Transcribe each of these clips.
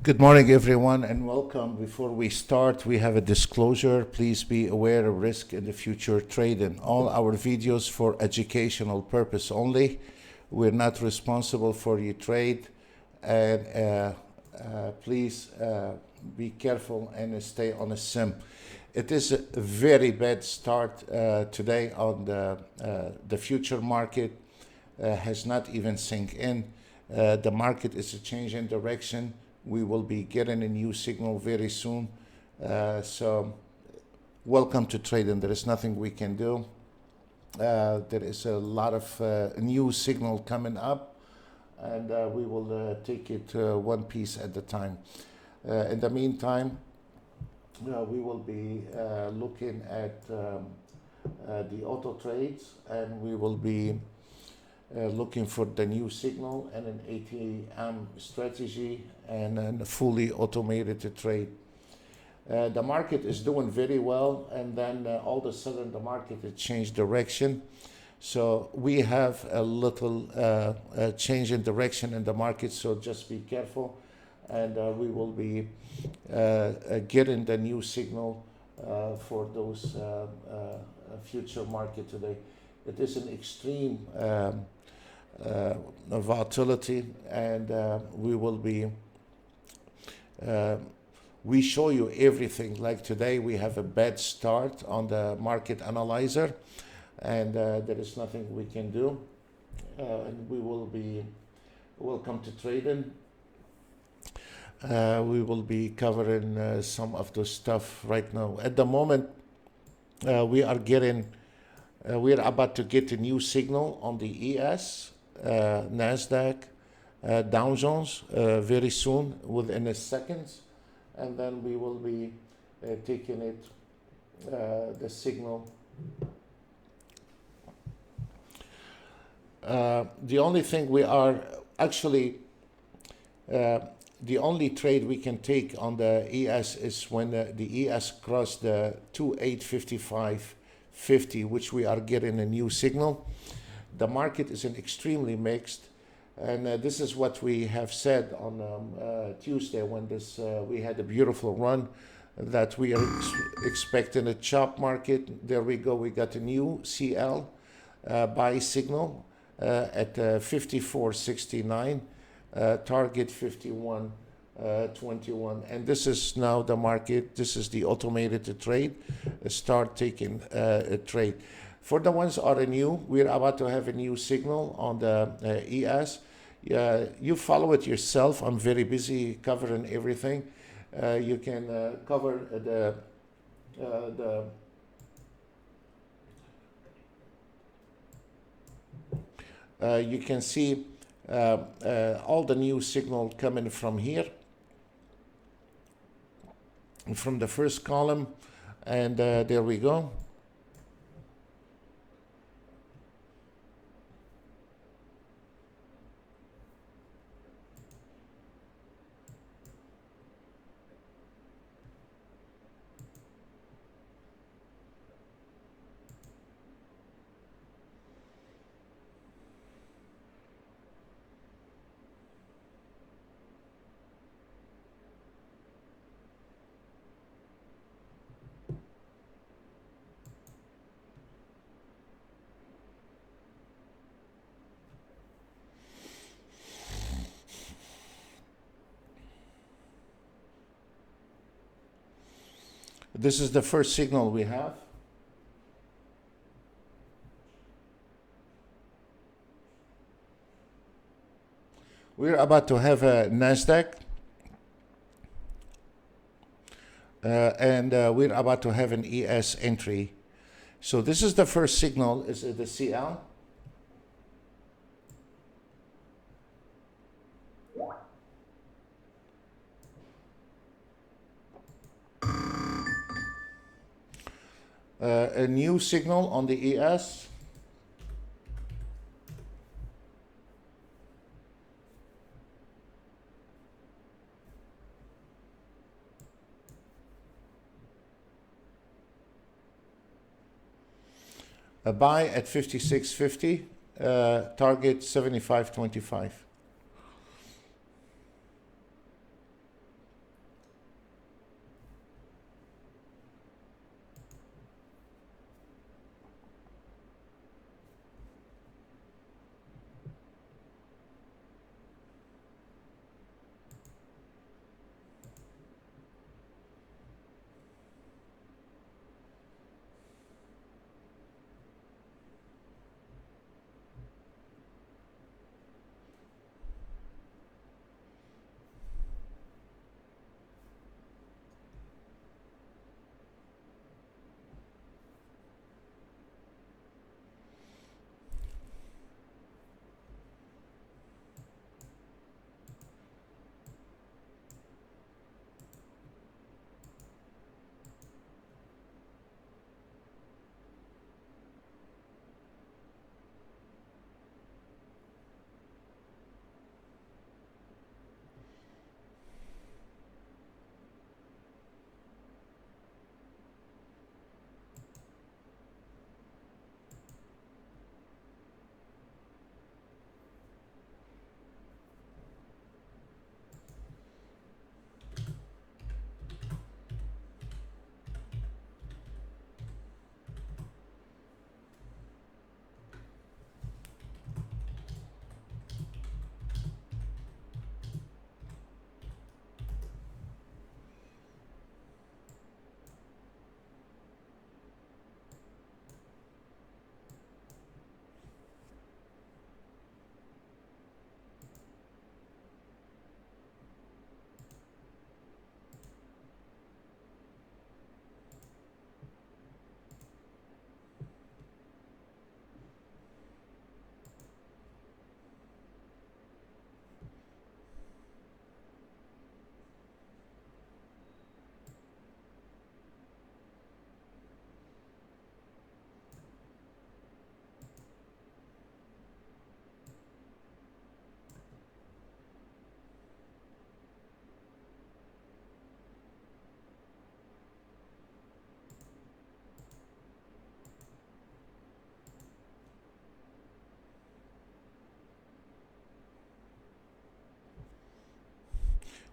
Good morning, everyone, and welcome. Before we start, we have a disclosure. Please be aware of risk in the future trading. All our videos for educational purpose only. We're not responsible for your trade, and please be careful and stay on a sim. It is a very bad start today on the future market. Has not even sink in. The market is a change in direction. We will be getting a new signal very soon. So welcome to trading. There is nothing we can do. There is a lot of new signal coming up, and we will take it one piece at a time. In the meantime, we will be looking at the auto trades, and we will be looking for the new signal and an ATM strategy and a fully automated trade. The market is doing very well, and then all of a sudden the market has changed direction. So we have a little change in direction in the market, so just be careful, and we will be getting the new signal for those future market today. It is an extreme volatility, and we will be we show you everything. Like today we have a bad start on the market analyzer, and there is nothing we can do, and we will be welcome to trading. We will be covering some of the stuff right now. At the moment we are about to get a new signal on the ES, Nasdaq, Dow Jones very soon, within a seconds, and then we will be taking it the signal. The only thing we are actually the only trade we can take on the ES is when the ES crossed the 2855.50, which we are getting a new signal. The market is extremely mixed, and this is what we have said on Tuesday when we had a beautiful run, that we are expecting a chop market. There we go. We got a new CL buy signal at 54.69, target 51.21, and this is now the market. This is the automated trade. Start taking a trade. For the ones are new, we're about to have a new signal on the ES. You follow it yourself. I'm very busy covering everything. You can cover you can see all the new signal coming from here, from the first column, and there we go. This is the first signal we have. We're about to have a Nasdaq, and we're about to have an ES entry. So this is the first signal, is the CL. A new signal on the ES. A buy at 56.50, target 75.25.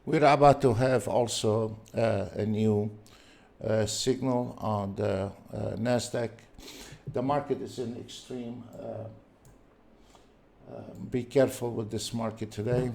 We're about to have also a new signal on the NASDAQ. The market is in extreme. Be careful with this market today.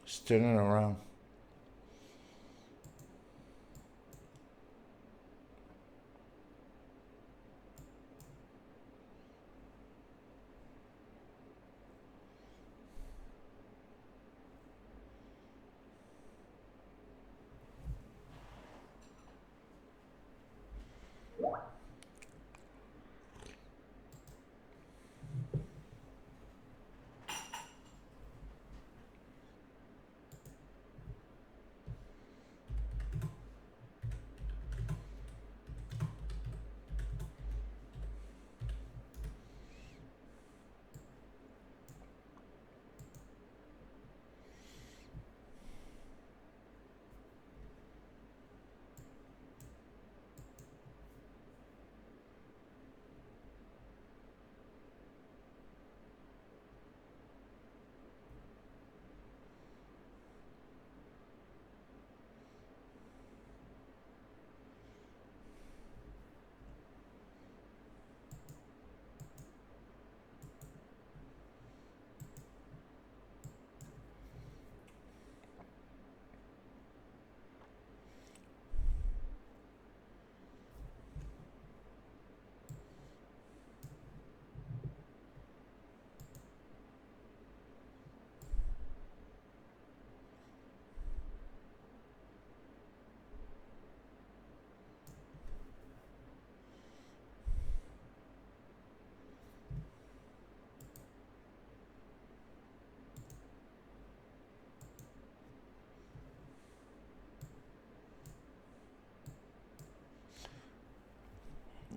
It's turning around.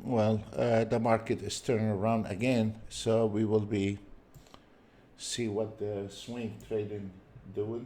Well, the market is turning around again, so we will be see what the swing trading doing.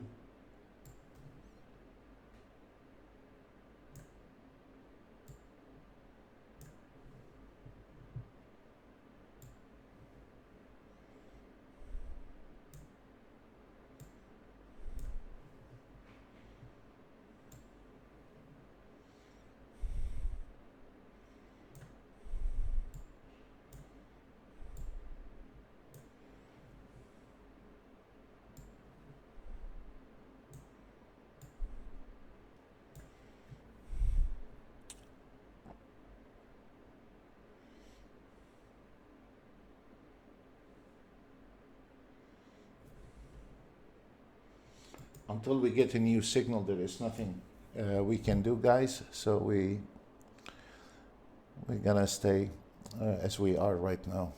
Until we get a new signal, there is nothing we can do, guys. So we're gonna stay as we are right now.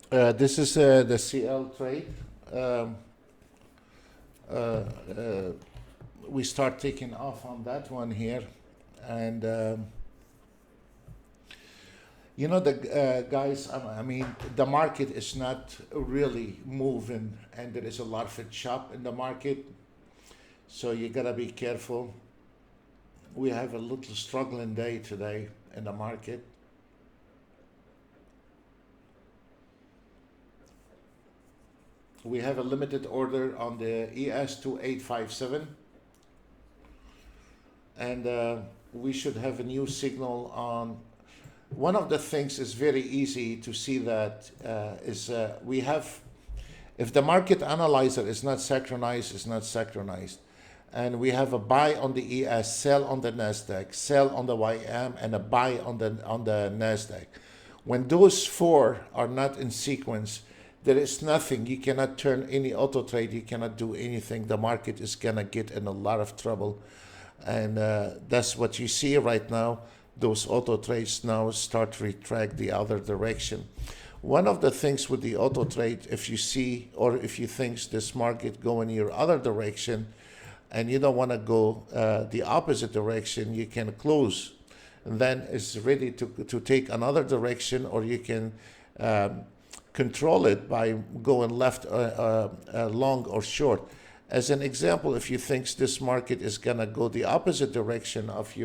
This is the CL trade. Um, uh, uh, we start taking off on that one here, and you know, the guys. I mean, the market is not really moving, and there is a lot of chop in the market, so you gotta be careful. We have a little struggling day today in the market. We have a limited order on the ES2857, and we should have a new signal on. One of the things is very easy to see that is we have, if the market analyzer is not synchronized, it's not synchronized. And we have a buy on the ES, sell on the Nasdaq, sell on the YM, and a buy on the Nasdaq. When those four are not in sequence, there is nothing. You cannot turn any auto trade. You cannot do anything. The market is gonna get in a lot of trouble, and that's what you see right now. Those auto trades now start to retract the other direction. One of the things with the auto trade, if you see or if you think this market go in your other direction, and you don't want to go the opposite direction, you can close. And then it's ready to take another direction, or you can control it by going left, long or short. As an example, if you think this market is going to go the opposite direction of we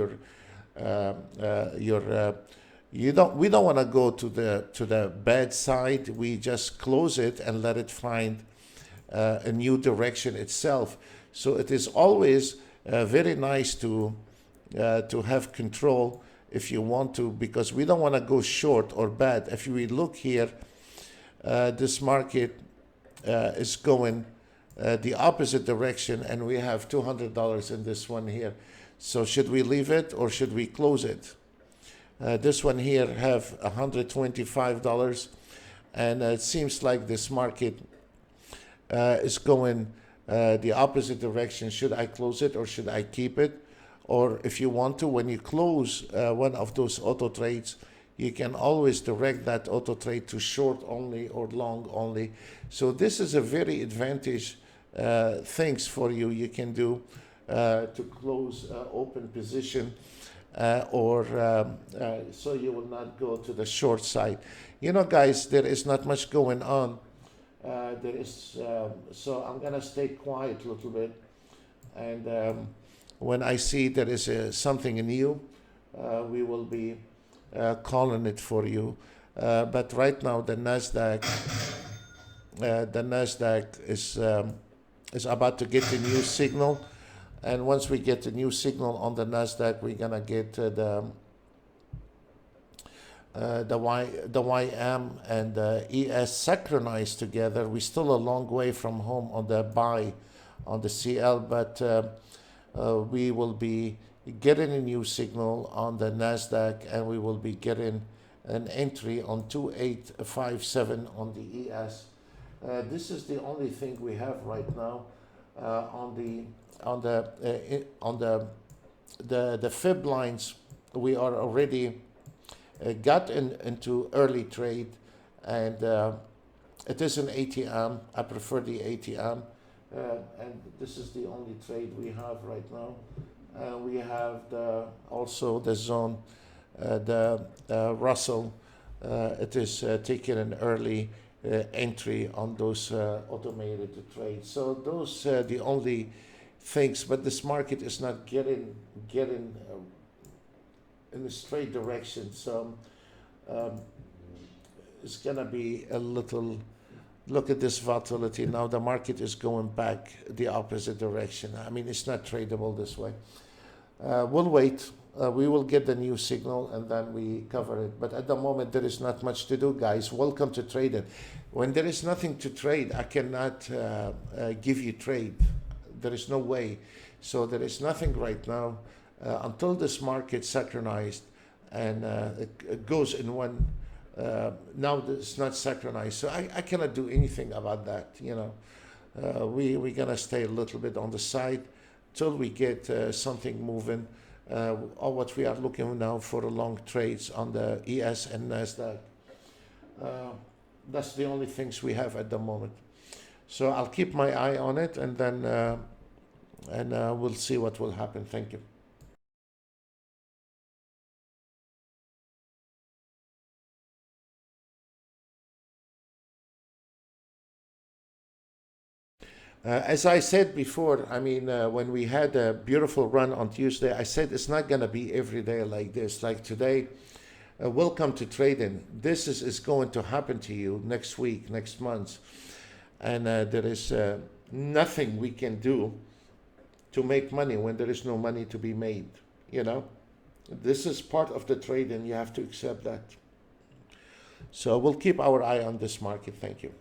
don't want to go to the bad side. We just close it and let it find a new direction itself. So it is always very nice to have control if you want to, because we don't want to go short or bad. If we look here, this market is going the opposite direction, and we have $200 in this one here. So should we leave it or should we close it? This one here have $125, and it seems like this market is going the opposite direction. Should I close it or should I keep it? Or if you want to, when you close one of those auto trades, you can always direct that auto trade to short only or long only. So this is a very advantage things for you. You can do to close open position, or so you will not go to the short side. You know, guys, there is not much going on. There is, so I'm gonna stay quiet a little bit, and when I see there is something new, we will be calling it for you. But right now, the Nasdaq is about to get the new signal, and once we get the new signal on the Nasdaq, we're gonna get the YM and the ES synchronized together. We're still a long way from home on the buy on the CL, but we will be getting a new signal on the Nasdaq, and we will be getting an entry on 2857 on the ES. This is the only thing we have right now on the fib lines. We are already got into early trade, and it is an ATM. I prefer the ATM, and this is the only trade we have right now. We have also the zone, the Russell. It is taking an early entry on those automated trades. So those are the only things, but this market is not getting in a straight direction. So it's gonna be a little. Look at this volatility now. The market is going back the opposite direction. I mean, it's not tradable this way. We'll wait. We will get the new signal and then we cover it. But at the moment, there is not much to do, guys. Welcome to trading. When there is nothing to trade, I cannot give you trade. There is no way. So there is nothing right now until this market synchronized, and it goes in one. Now it's not synchronized, so I cannot do anything about that. You know, we're gonna stay a little bit on the side till we get something moving. Or what we are looking now for long trades on the ES and Nasdaq. That's the only things we have at the moment. So I'll keep my eye on it, and then we'll see what will happen. Thank you. As I said before, I mean, when we had a beautiful run on Tuesday, I said it's not going to be every day like this. Like today, welcome to trading. This is going to happen to you next week, next month. And there is nothing we can do to make money when there is no money to be made. You know, this is part of the trade, and you have to accept that. So we'll keep our eye on this market. Thank you.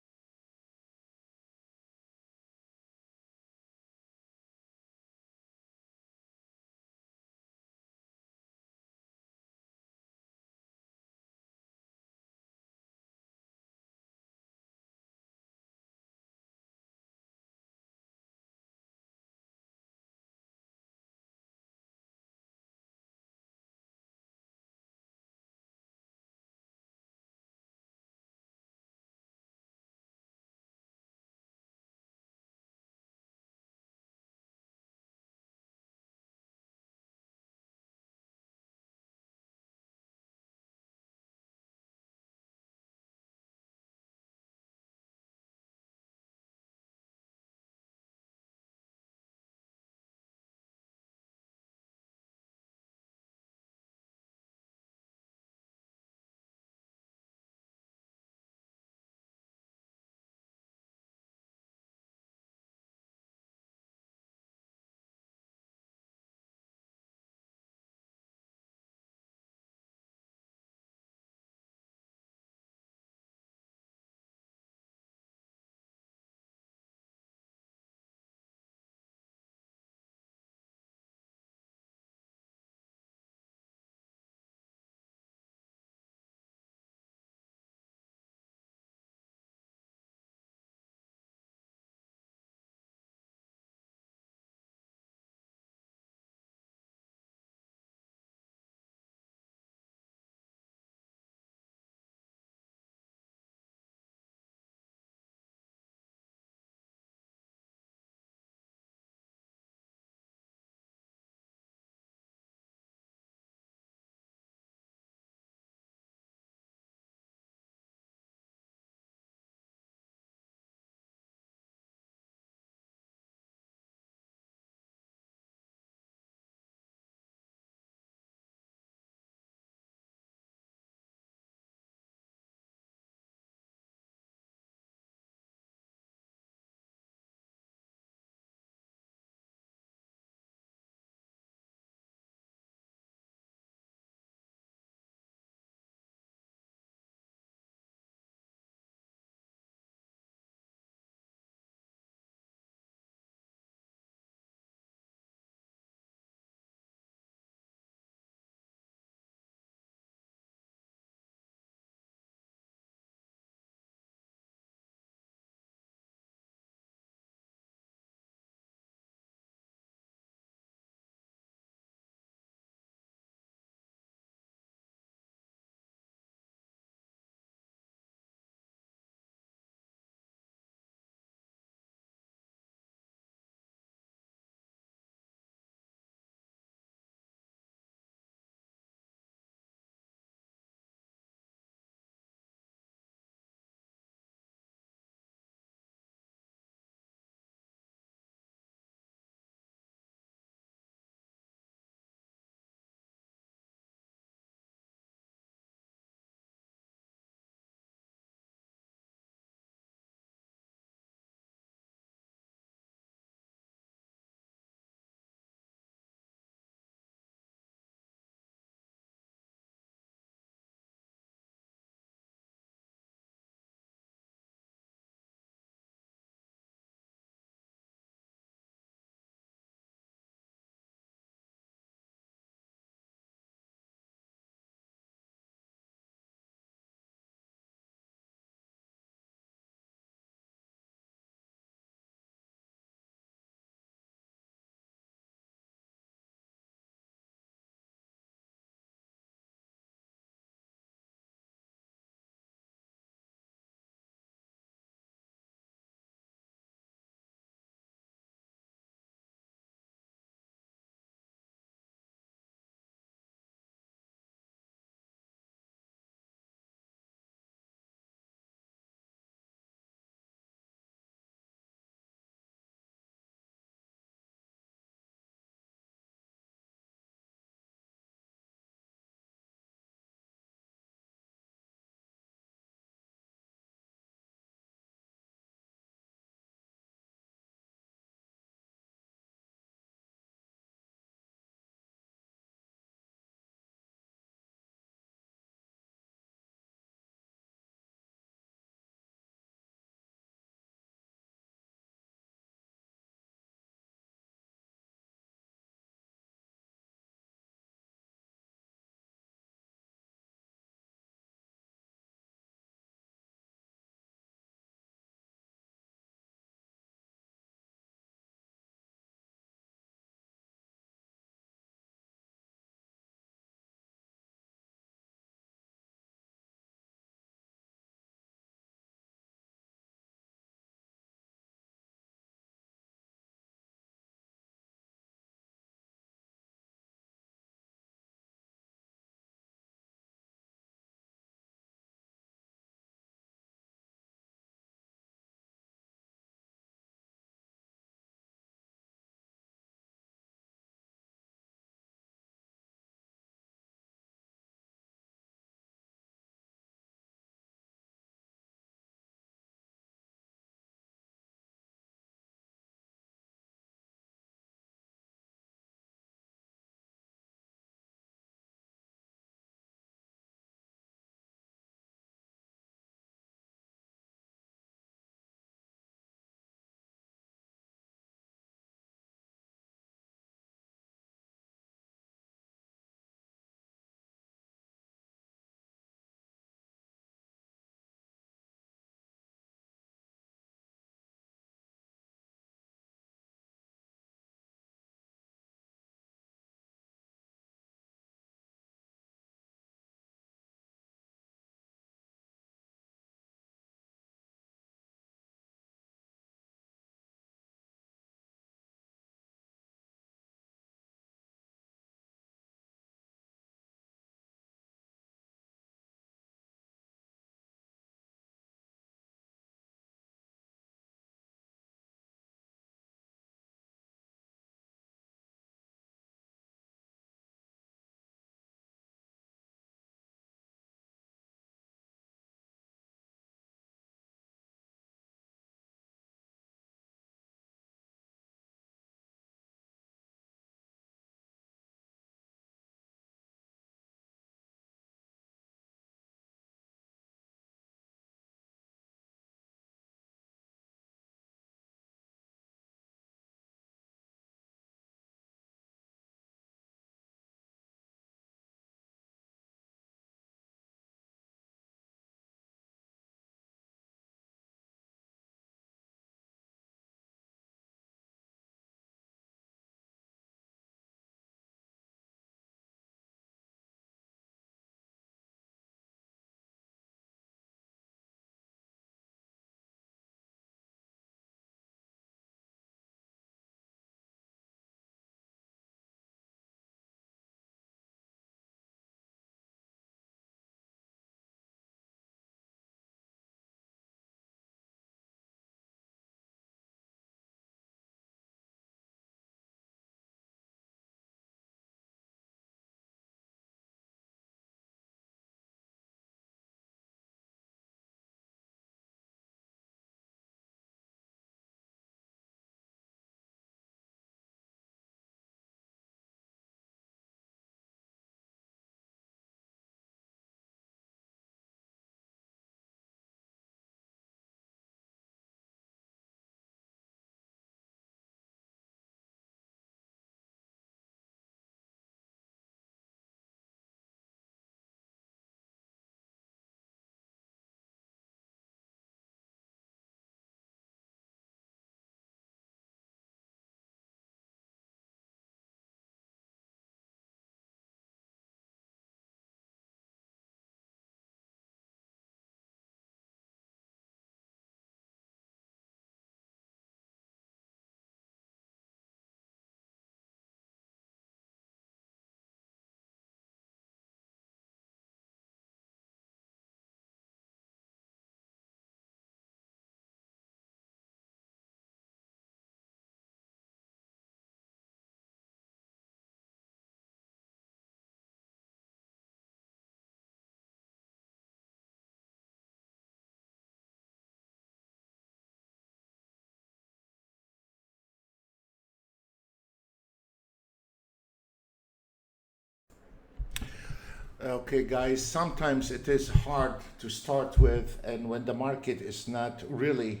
Okay, guys, sometimes it is hard to start with, and when the market is not really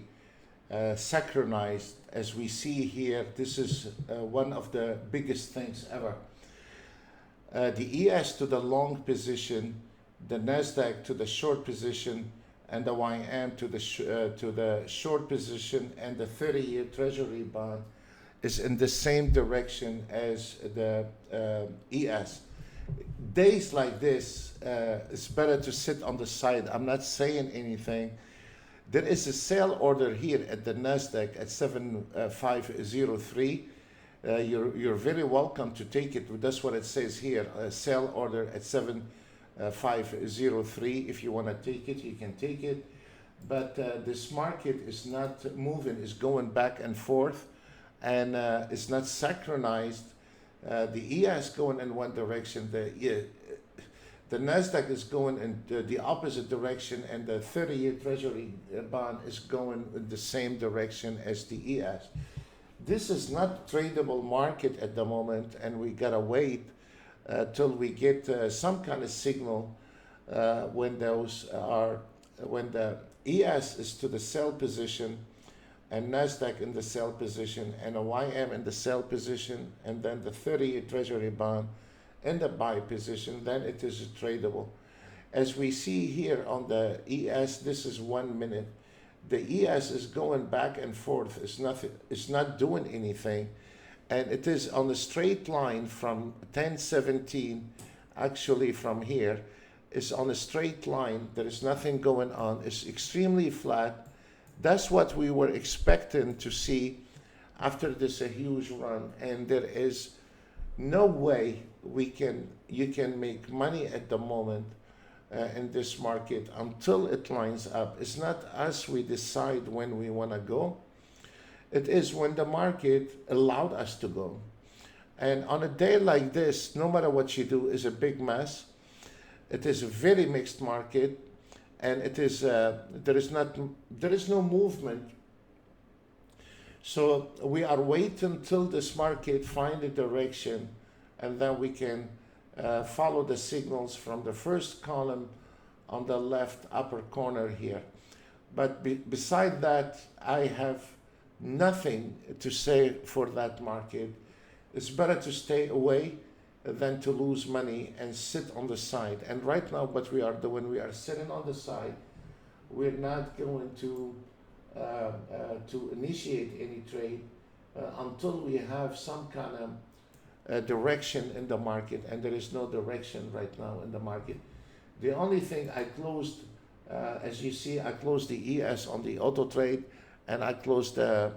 synchronized, as we see here, this is one of the biggest things ever. The ES to the long position, the Nasdaq to the short position, and the YM to the short position, and the 30-year Treasury bond is in the same direction as the ES. Days like this, it's better to sit on the side. I'm not saying anything. There is a sell order here at the Nasdaq at 7503. You're very welcome to take it. That's what it says here. A sell order at 7503. If you want to take it, you can take it. But this market is not moving. It's going back and forth, and it's not synchronized. The ES going in one direction, the Nasdaq is going in the opposite direction, and the 30-year Treasury bond is going in the same direction as the ES. This is not tradable market at the moment, and we gotta wait till we get some kind of signal when the ES is to the sell position, and Nasdaq in the sell position, and a YM in the sell position, and then the 30-year Treasury bond in the buy position, then it is tradable. As we see here on the ES, this is 1 minute. The ES is going back and forth. It's not doing anything, and it is on a straight line from 1017. Actually, from here, it's on a straight line. There is nothing going on. It's extremely flat. That's what we were expecting to see after this a huge run, and there is no way you can make money at the moment in this market until it lines up. It's not us, we decide when we want to go. It is when the market allowed us to go. And on a day like this, no matter what you do, is a big mess. It is a very mixed market, and it is there is no movement. So we are waiting till this market find a direction, and then we can follow the signals from the first column on the left upper corner here. But beside that, I have nothing to say for that market. It's better to stay away than to lose money and sit on the side. And right now what we are doing, we are sitting on the side. We're not going to initiate any trade until we have some kind of direction in the market, and there is no direction right now in the market. The only thing I closed, as you see, I closed the ES on the auto trade, and I closed the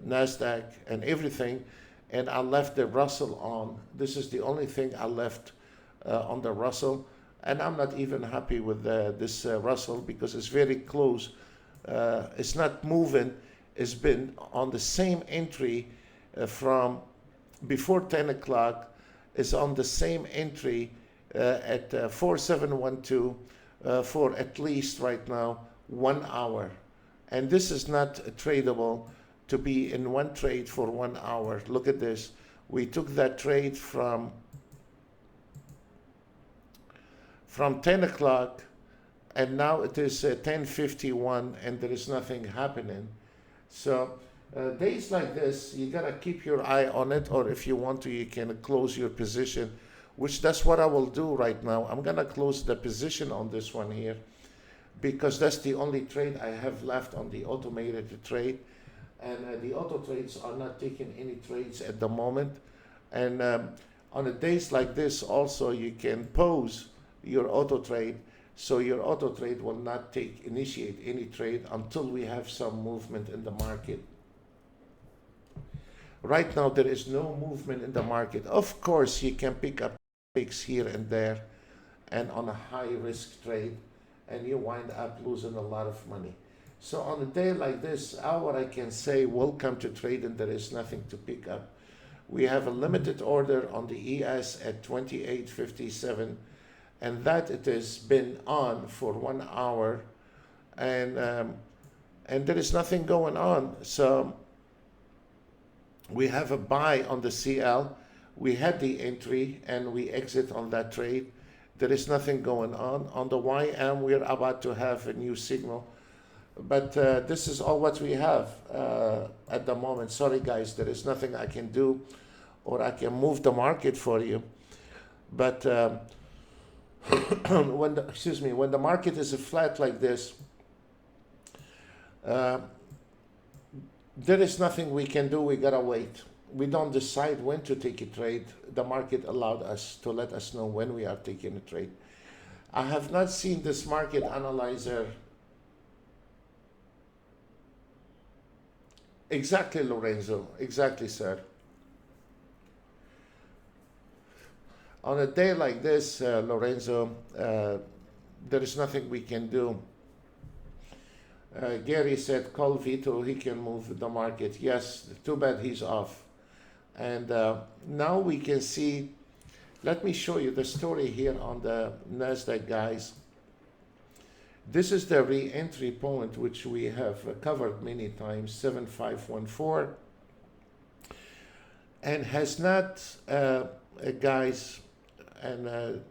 Nasdaq and everything, and I left the Russell on. This is the only thing I left on the Russell, and I'm not even happy with this Russell because it's very close. It's not moving. It's been on the same entry from before 10 o'clock. Is on the same entry at 4712 for at least right now 1 hour. And this is not tradable to be in one trade for 1 hour. Look at this. We took that trade from 10 o'clock, and now it is 10:51, and there is nothing happening. So days like this, you gotta keep your eye on it, or if you want to, you can close your position, which that's what I will do right now. I'm gonna close the position on this one here, because that's the only trade I have left on the automated trade, and the auto trades are not taking any trades at the moment. And on the days like this also, you can pause your auto trade, so your auto trade will not initiate any trade until we have some movement in the market. Right now there is no movement in the market. Of course, you can pick up picks here and there, and on a high risk trade, and you wind up losing a lot of money. So on a day like this, what I can say, welcome to trading. There is nothing to pick up. We have a limited order on the ES at 28.57, and that it has been on for 1 hour, and there is nothing going on. So we have a buy on the CL. We had the entry and we exit on that trade. There is nothing going on. On the YM, we're about to have a new signal. But this is all what we have at the moment. Sorry, guys, there is nothing I can do, or I can move the market for you. But when the market is flat like this, there is nothing we can do. We gotta wait. We don't decide when to take a trade. The market allowed us to let us know when we are taking a trade. I have not seen this market analyzer. Exactly, Lorenzo. Exactly, sir. On a day like this, Lorenzo, there is nothing we can do. Gary said, call Vito, he can move the market. Yes, too bad he's off. And now we can see, let me show you the story here on the NASDAQ, guys. This is the re-entry point, which we have covered many times, 7514. And has not, guys, and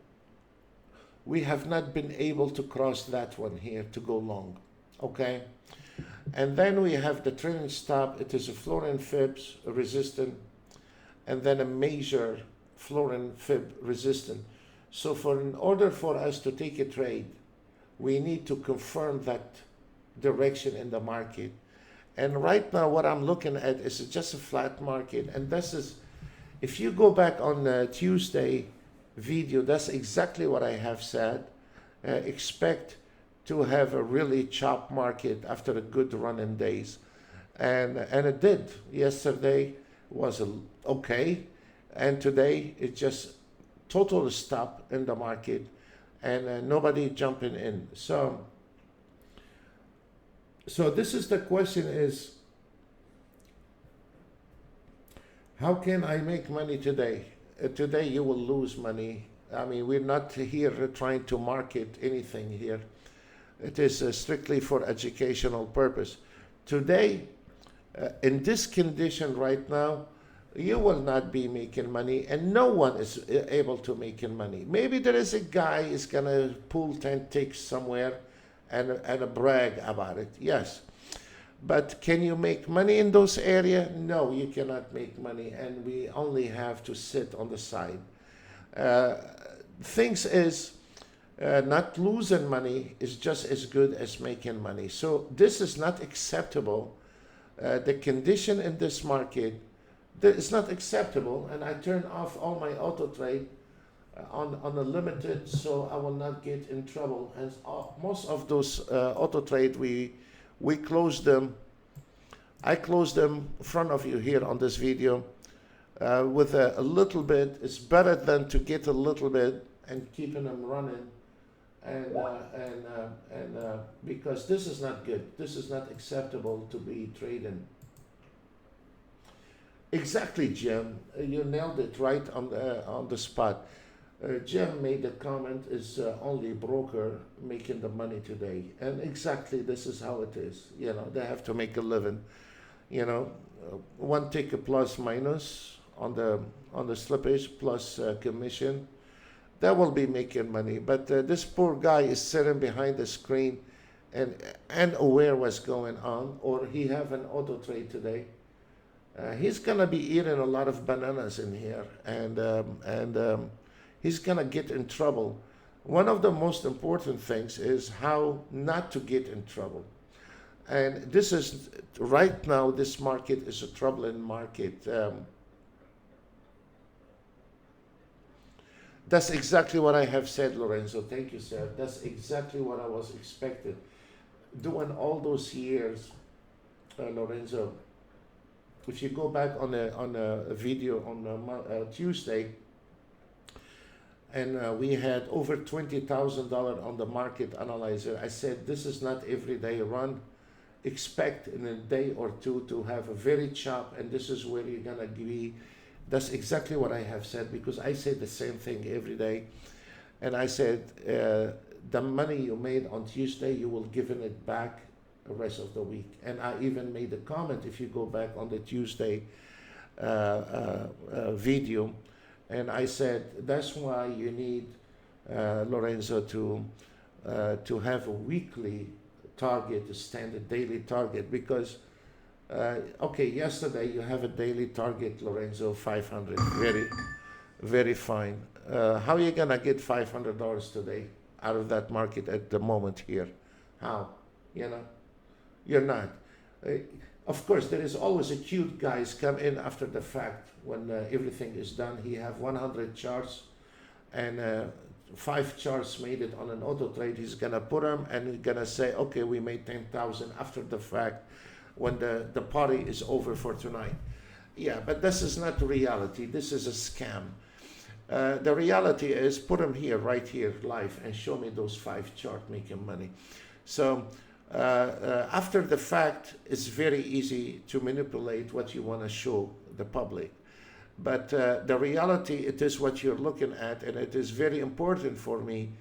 we have not been able to cross that one here to go long, okay? And then we have the trailing stop. It is a floor and fibs resistant, and then a major floor and fib resistant. So in order for us to take a trade, we need to confirm that direction in the market. And right now what I'm looking at is just a flat market. And this is, if you go back on the Tuesday video, that's exactly what I have said. Expect to have a really chop market after a good run in days. And it did. Yesterday was okay. And today it just total stop in the market. And nobody jumping in. So this is the question is, how can I make money today? Today you will lose money. I mean, we're not here trying to market anything here. It is strictly for educational purpose. Today, in this condition right now, you will not be making money, and no one is able to make money. Maybe there is a guy is gonna pull 10 ticks somewhere and brag about it, yes. But can you make money in those areas? No, you cannot make money, and we only have to sit on the side. Things is, not losing money is just as good as making money. So this is not acceptable. The condition in this market, it's not acceptable, and I turn off all my auto trade on the limited, so I will not get in trouble. And most of those auto trade, we close them. I close them in front of you here on this video with a little bit. It's better than to get a little bit and keeping them running, and because this is not good. This is not acceptable to be trading. Exactly, Jim. You nailed it right on the spot. Jim made a comment, is only broker making the money today. And exactly this is how it is. You know, they have to make a living. You know, one tick plus minus on the slippage plus commission. That will be making money. But this poor guy is sitting behind the screen and aware what's going on, or he have an auto trade today. He's gonna be eating a lot of bananas in here, and he's gonna get in trouble. One of the most important things is how not to get in trouble. And this is, right now, this market is a troubling market. That's exactly what I have said, Lorenzo. Thank you, sir. That's exactly what I was expected. Doing all those years, Lorenzo, if you go back on a video on Tuesday, and we had over $20,000 on the market analyzer, I said, this is not everyday run. Expect in a day or two to have a very chop, and this is where you're gonna be. That's exactly what I have said, because I say the same thing every day. And I said, the money you made on Tuesday, you will give it back the rest of the week. And I even made a comment, if you go back on the Tuesday video, and I said, that's why you need Lorenzo, to have a weekly target, a standard daily target, because okay, yesterday you have a daily target, Lorenzo, 500, very fine. How are you gonna get $500 today out of that market at the moment here? How? You know, you're not. Uh, of course, there is always a cute guys come in after the fact when everything is done. He have 100 charts and 5 charts made it on an auto trade. He's gonna put them and he's gonna say, okay, we made 10,000 after the fact when the party is over for tonight. Yeah, but this is not reality. This is a scam. The reality is put them here, right here, live, and show me those 5 chart making money. So after the fact, it's very easy to manipulate what you want to show the public. But the reality, it is what you're looking at, and it is very important for me,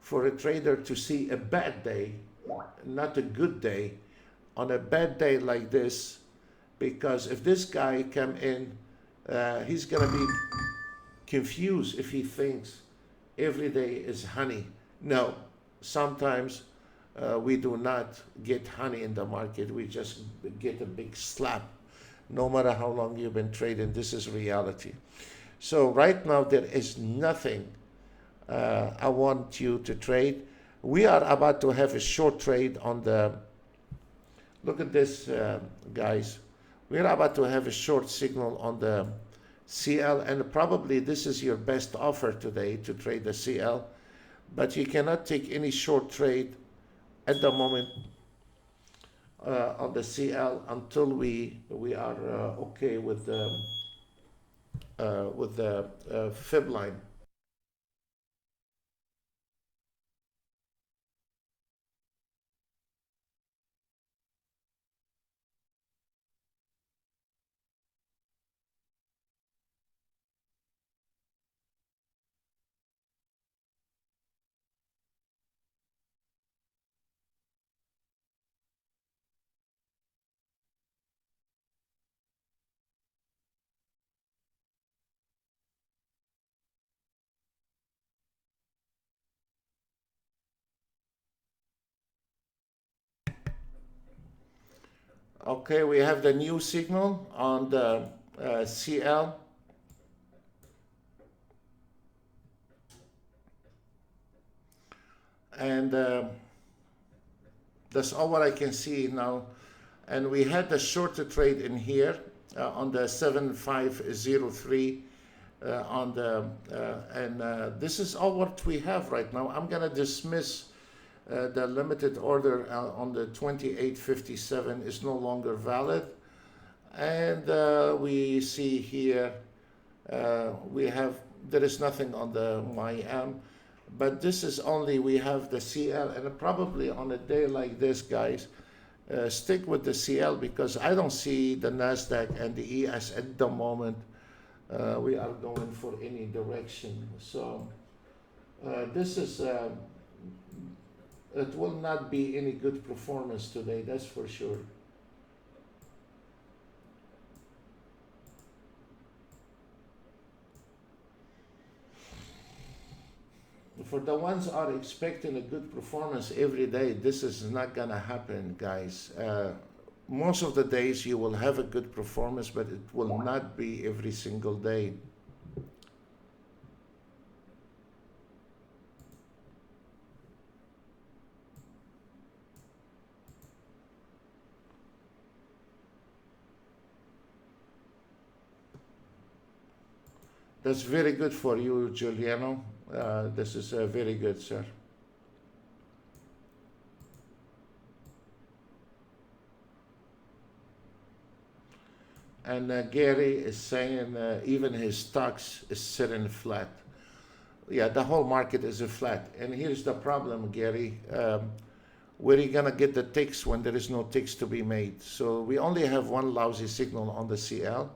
for a trader to see a bad day, not a good day, on a bad day like this, because if this guy come in, he's gonna be confused if he thinks every day is honey. No, sometimes we do not get honey in the market. We just get a big slap. No matter how long you've been trading, this is reality. So right now there is nothing I want you to trade. We are about to have a short trade on the, look at this guys. We're about to have a short signal on the CL, and probably this is your best offer today to trade the CL, but you cannot take any short trade at the moment on the CL until we are okay with the fib line. Okay, we have the new signal on the CL. And that's all what I can see now. And we had the shorter trade in here on the 7503 on the, this is all what we have right now. I'm gonna dismiss the limited order on the 2857 is no longer valid. And we see here, we have, there is nothing on the YM, but this is only, we have the CL, and probably on a day like this, guys, stick with the CL, because I don't see the NASDAQ and the ES at the moment. We are going for any direction. So this is, it will not be any good performance today, that's for sure. For the ones are expecting a good performance every day, this is not gonna happen, guys. Most of the days you will have a good performance, but it will not be every single day. That's very good for you, Giuliano. This is very good, sir. And Gary is saying even his stocks is sitting flat. Yeah, the whole market is a flat. And here's the problem, Gary. Where are you gonna get the ticks when there is no ticks to be made? So we only have one lousy signal on the CL.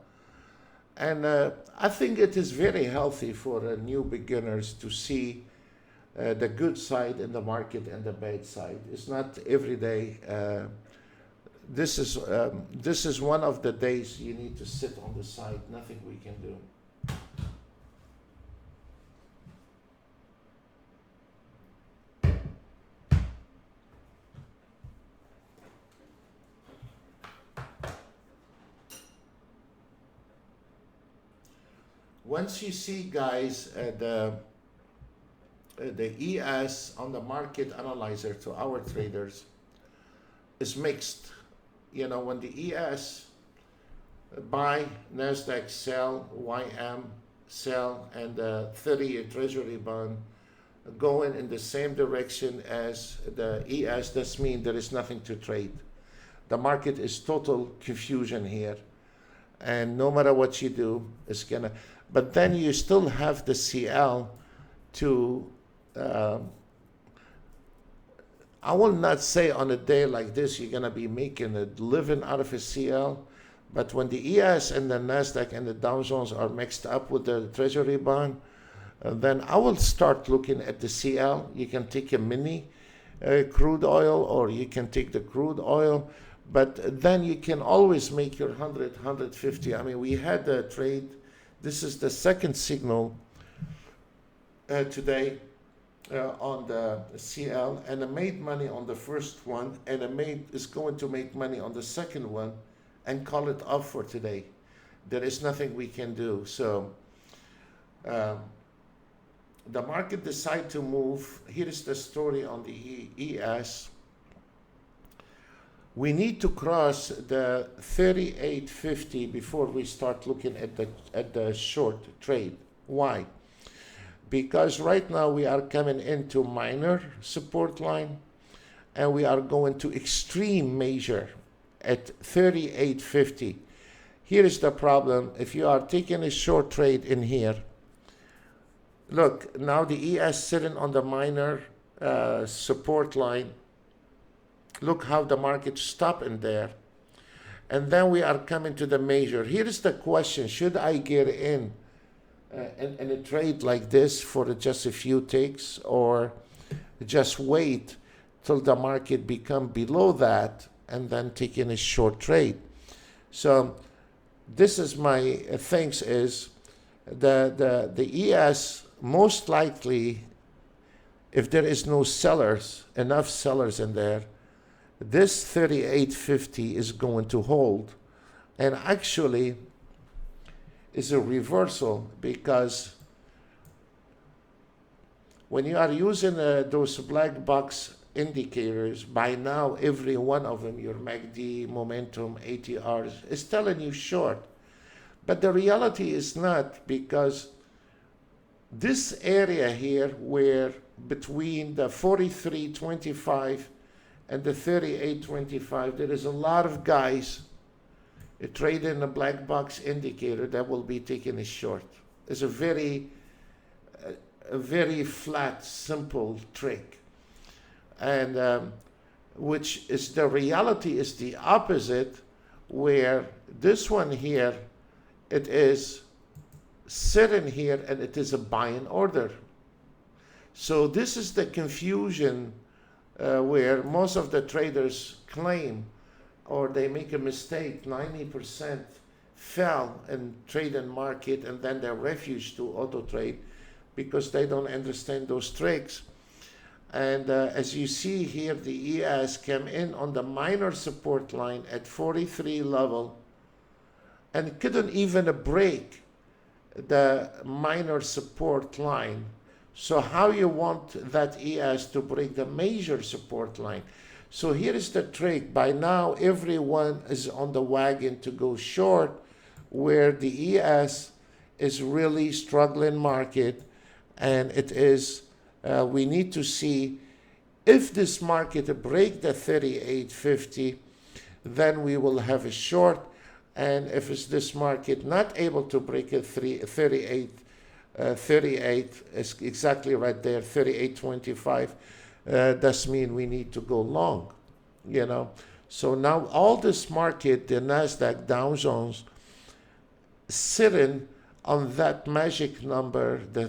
And I think it is very healthy for new beginners to see the good side in the market and the bad side. It's not every day. This is one of the days you need to sit on the side. Nothing we can do. once you see, guys, the ES on the market analyzer to our traders is mixed. You know, when the ES buy, NASDAQ sell, YM sell, and the 30-year Treasury bond going in the same direction as the ES, this means there is nothing to trade. The market is total confusion here. And no matter what you do, it's gonna, but then you still have the CL to, I will not say on a day like this, you're gonna be making a living out of a CL, but when the ES and the NASDAQ and the Dow Jones are mixed up with the Treasury bond, then I will start looking at the CL. You can take a mini crude oil, or you can take the crude oil, but then you can always make your 100, 150. I mean, we had a trade. This is the second signal today on the CL, and I made money on the first one, and is going to make money on the second one, and call it off for today. There is nothing we can do. So the market decide to move. Here is the story on the ES. We need to cross the 38.50 before we start looking at the short trade. Why? Because right now we are coming into minor support line, and we are going to extreme measure at 38.50. Here is the problem. If you are taking a short trade in here, look, now the ES sitting on the minor support line. Look how the market stopped in there. And then we are coming to the major. Here is the question. Should I get in a trade like this for just a few ticks, or just wait till the market become below that and then take in a short trade? So this is my things is the ES most likely, if there is no sellers, enough sellers in there, this 38.50 is going to hold, and actually is a reversal, because when you are using those black box indicators, by now every one of them, your MACD, momentum, ATRs, is telling you short. But the reality is not, because this area here, where between the 43.25 and the 38.25, there is a lot of guys trading a black box indicator that will be taking a short. It's a very flat, simple trick, and which is the reality is the opposite, where this one here, it is sitting here and it is a buying order. So this is the confusion where most of the traders claim, or they make a mistake. 90% fell in trade and market, and then they refuge to auto trade because they don't understand those tricks. And as you see here, the ES came in on the minor support line at 43 level and couldn't even break the minor support line. So how you want that ES to break the major support line? So here is the trick. By now, everyone is on the wagon to go short, where the ES is really struggling market, and it is, we need to see if this market break the 38.50, then we will have a short. And if it's this market not able to break a 38 is exactly right there, 38.25, does mean we need to go long, you know. So now all this market, the NASDAQ, Dow Jones, sitting on that magic number, the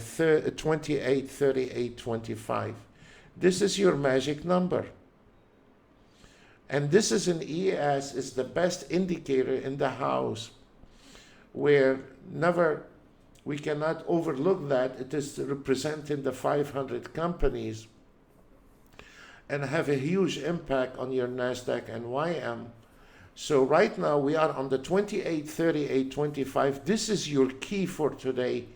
28, 38, 25. This is your magic number. And this is an ES, is the best indicator in the house, where we cannot overlook that. It is representing the 500 companies and have a huge impact on your NASDAQ and YM. So right now we are on the 28.38.25. This is your key for today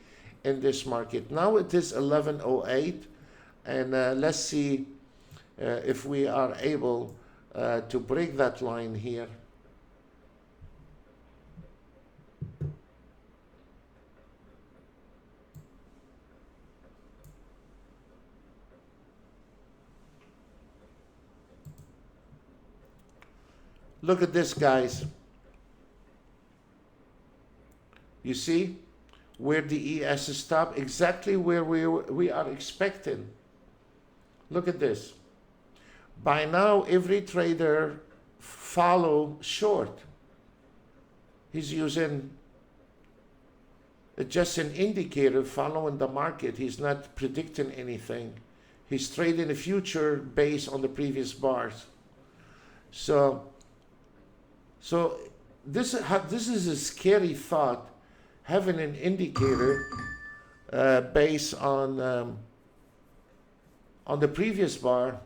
in this market. Now it is 11:08, and let's see if we are able to break that line here. Look at this, guys. You see where the ES stopped? Exactly where we are expecting. Look at this. By now, every trader follow short. He's using just an indicator following the market. He's not predicting anything. He's trading a future based on the previous bars. So this is a scary thought, having an indicator based on the previous bar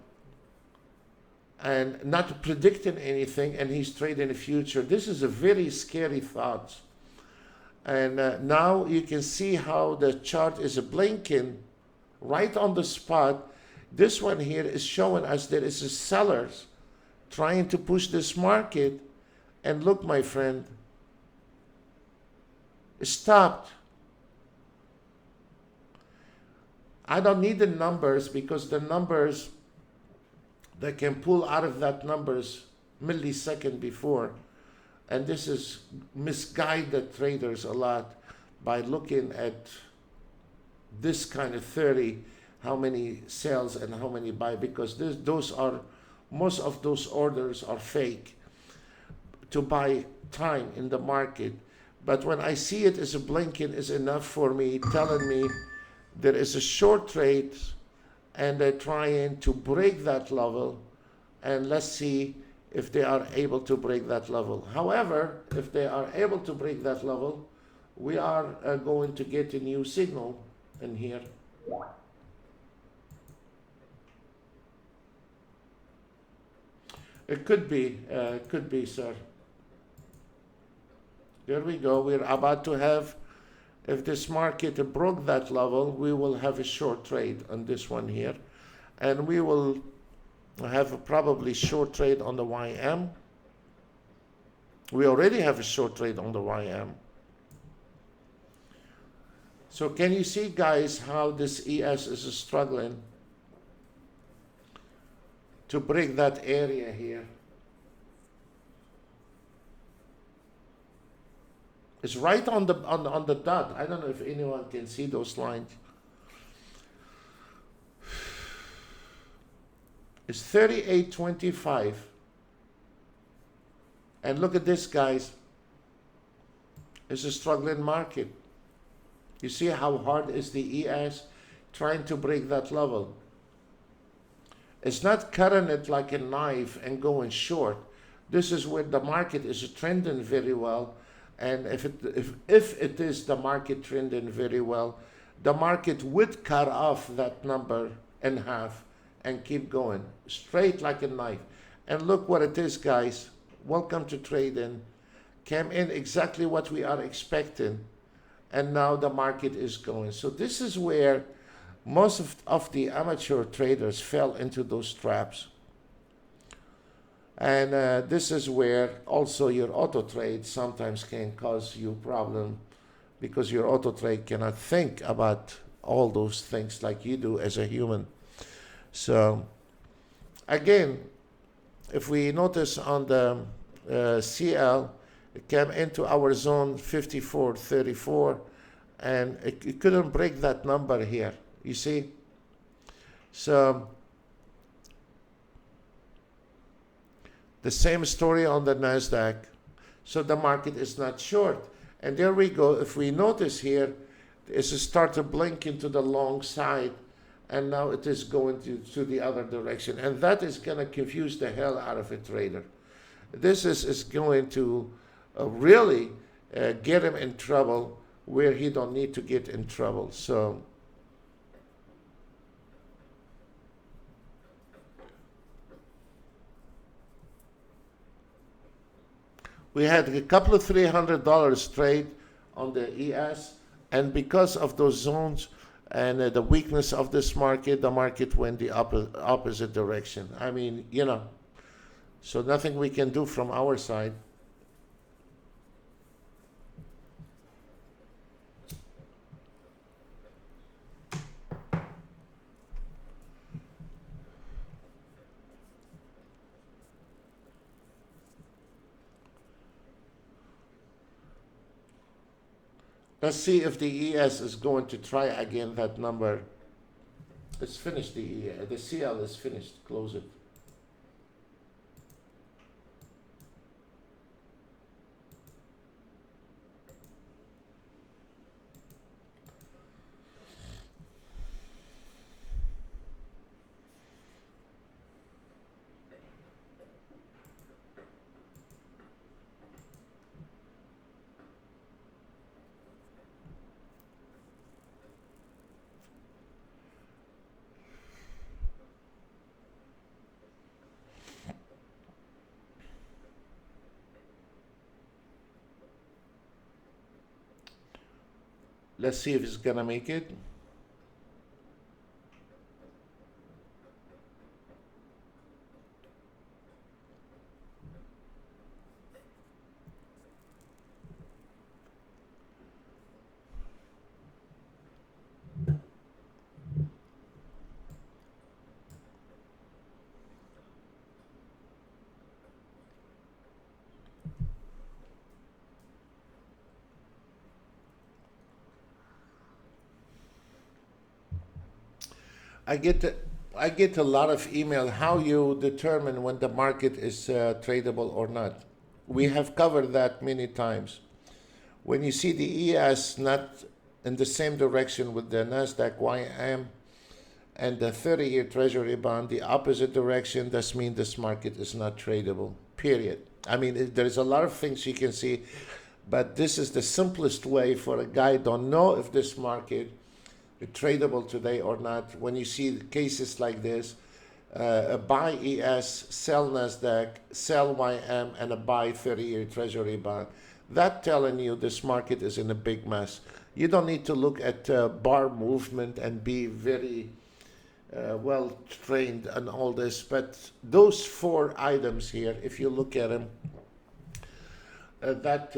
and not predicting anything, and he's trading the future. This is a very scary thought. And now you can see how the chart is blinking right on the spot. This one here is showing us there is a sellers trying to push this market. And look, my friend, it stopped. I don't need the numbers, because the numbers, they can pull out of that numbers millisecond before. And this is misguide the traders a lot by looking at this kind of 30, how many sells and how many buy, because most of those orders are fake to buy time in the market. But when I see it as a blinking is enough for me, telling me there is a short trade and they're trying to break that level, and let's see if they are able to break that level. However, if they are able to break that level, we are going to get a new signal in here. It could be, sir. There we go. We're about to have, if this market broke that level, we will have a short trade on this one here. And we will have a probably short trade on the YM. We already have a short trade on the YM. So can you see, guys, how this ES is struggling to break that area here? It's right on the dot. I don't know if anyone can see those lines. It's 38.25. And look at this, guys. It's a struggling market. You see how hard is the ES trying to break that level? It's not cutting it like a knife and going short. This is where the market is trending very well. And if it is the market trending very well, the market would cut off that number in half and keep going straight like a knife. And look what it is, guys. Welcome to trading. Came in exactly what we are expecting, and now the market is going. So this is where most of the amateur traders fell into those traps. And this is where also your auto trade sometimes can cause you problem, because your auto trade cannot think about all those things like you do as a human. So again, if we notice on the CL, it came into our zone 54.34, and it couldn't break that number here, you see. So the same story on the NASDAQ. So the market is not short. And there we go. If we notice here, it's started blinking to the long side, and now it is going to the other direction. And that is going to confuse the hell out of a trader. This is going to really get him in trouble where he don't need to get in trouble. So We had a couple of $300 trade on the ES, and because of those zones and the weakness of this market, the market went the opposite direction. I mean, you know, so nothing we can do from our side. Let's see if the ES is going to try again that number. It's finished, the CL is finished. Close it. Let's see if it's gonna make it. I get I get a lot of email how you determine when the market is tradable or not. We have covered that many times. When you see the ES not in the same direction with the Nasdaq YM and the 30-year Treasury bond, the opposite direction, that means this market is not tradable. Period. I mean, there's a lot of things you can see, but this is the simplest way for a guy don't know if this market tradable today or not. When you see cases like this, a buy ES, sell Nasdaq, sell YM, and a buy 30-year Treasury bond, that telling you this market is in a big mess. You don't need to look at bar movement and be very well trained and all this, but those four items here, if you look at them, that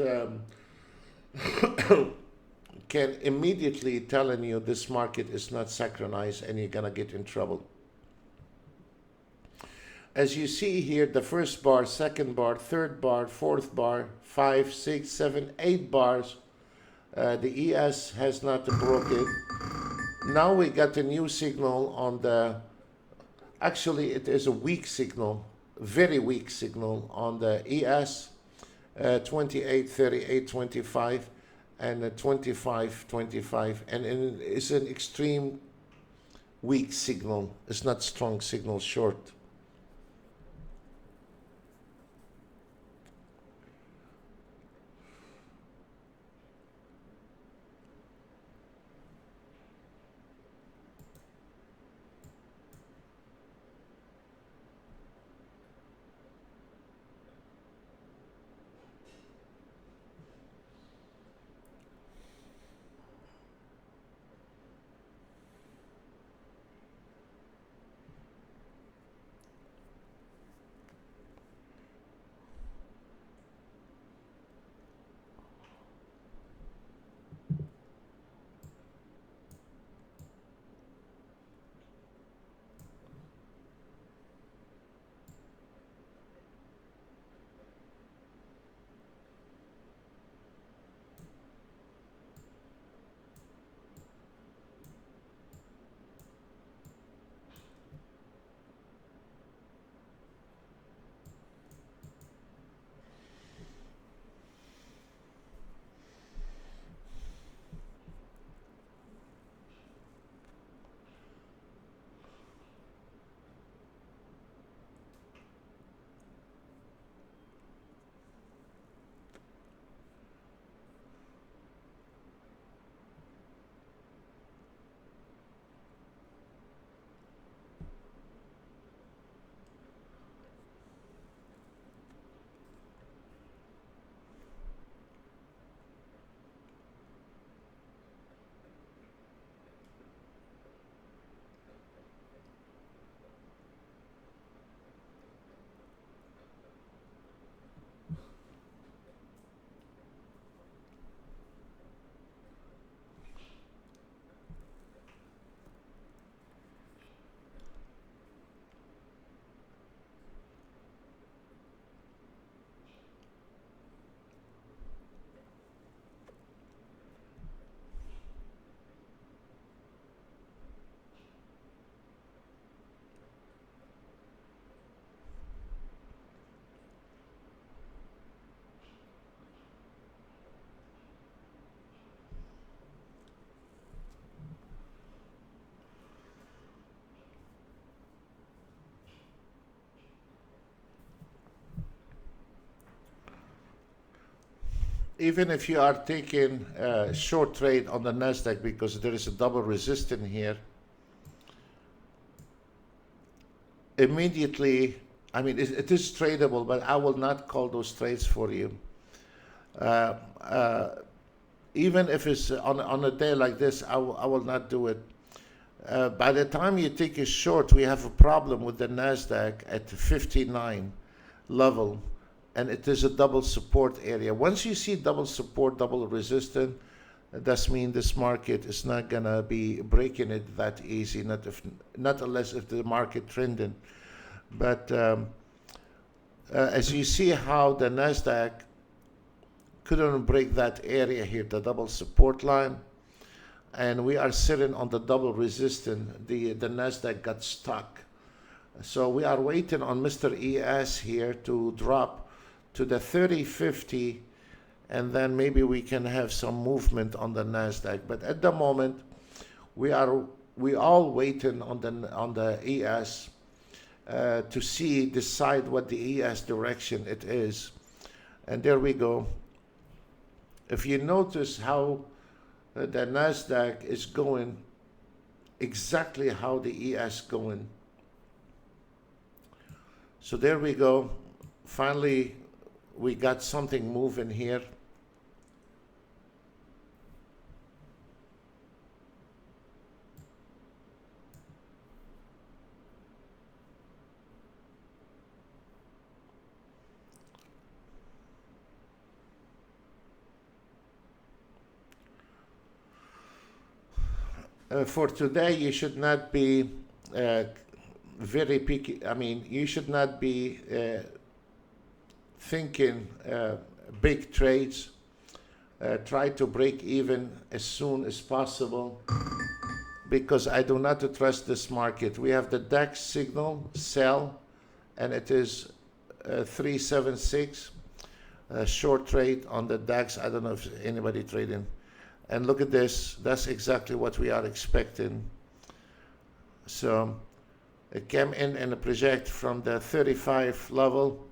can immediately telling you this market is not synchronized and you're gonna get in trouble. As you see here, the first bar, second bar, third bar, fourth bar, 5, 6, 7, 8 bars, the ES has not broken. Now we got a new signal on the, actually it is a weak signal, very weak signal on the ES, 28, 38, 25. And 25, 25, and it's an extreme weak signal. It's not strong signal, short. even if you are taking a short trade on the Nasdaq because there is a double resistance here, immediately, I mean, it is tradable, but I will not call those trades for you. Uh, uh, Even if it's on a day like this, I will not do it. By the time you take a short, we have a problem with the Nasdaq at 59 level, and it is a double support area. Once you see double support, double resistance, that means this market is not gonna be breaking it that easy. Not unless if the market trending. But as you see how the Nasdaq couldn't break that area here, the double support line, and we are sitting on the double resistance, the Nasdaq got stuck. So we are waiting on Mr. ES here to drop to the 3050, and then maybe we can have some movement on the Nasdaq. But at the moment, we all waiting on the ES to decide what the ES direction it is. And there we go. If you notice how the Nasdaq is going exactly how the ES going. So there we go. Finally, we got something moving here. For today, you should not be very picky. I mean, you should not be thinking big trades. Try to break even as soon as possible, because I do not trust this market. We have the DAX signal sell, and it is 376 short trade on the DAX. I don't know if anybody trading. And look at this. That's exactly what we are expecting. So it came in and project from the 35 level.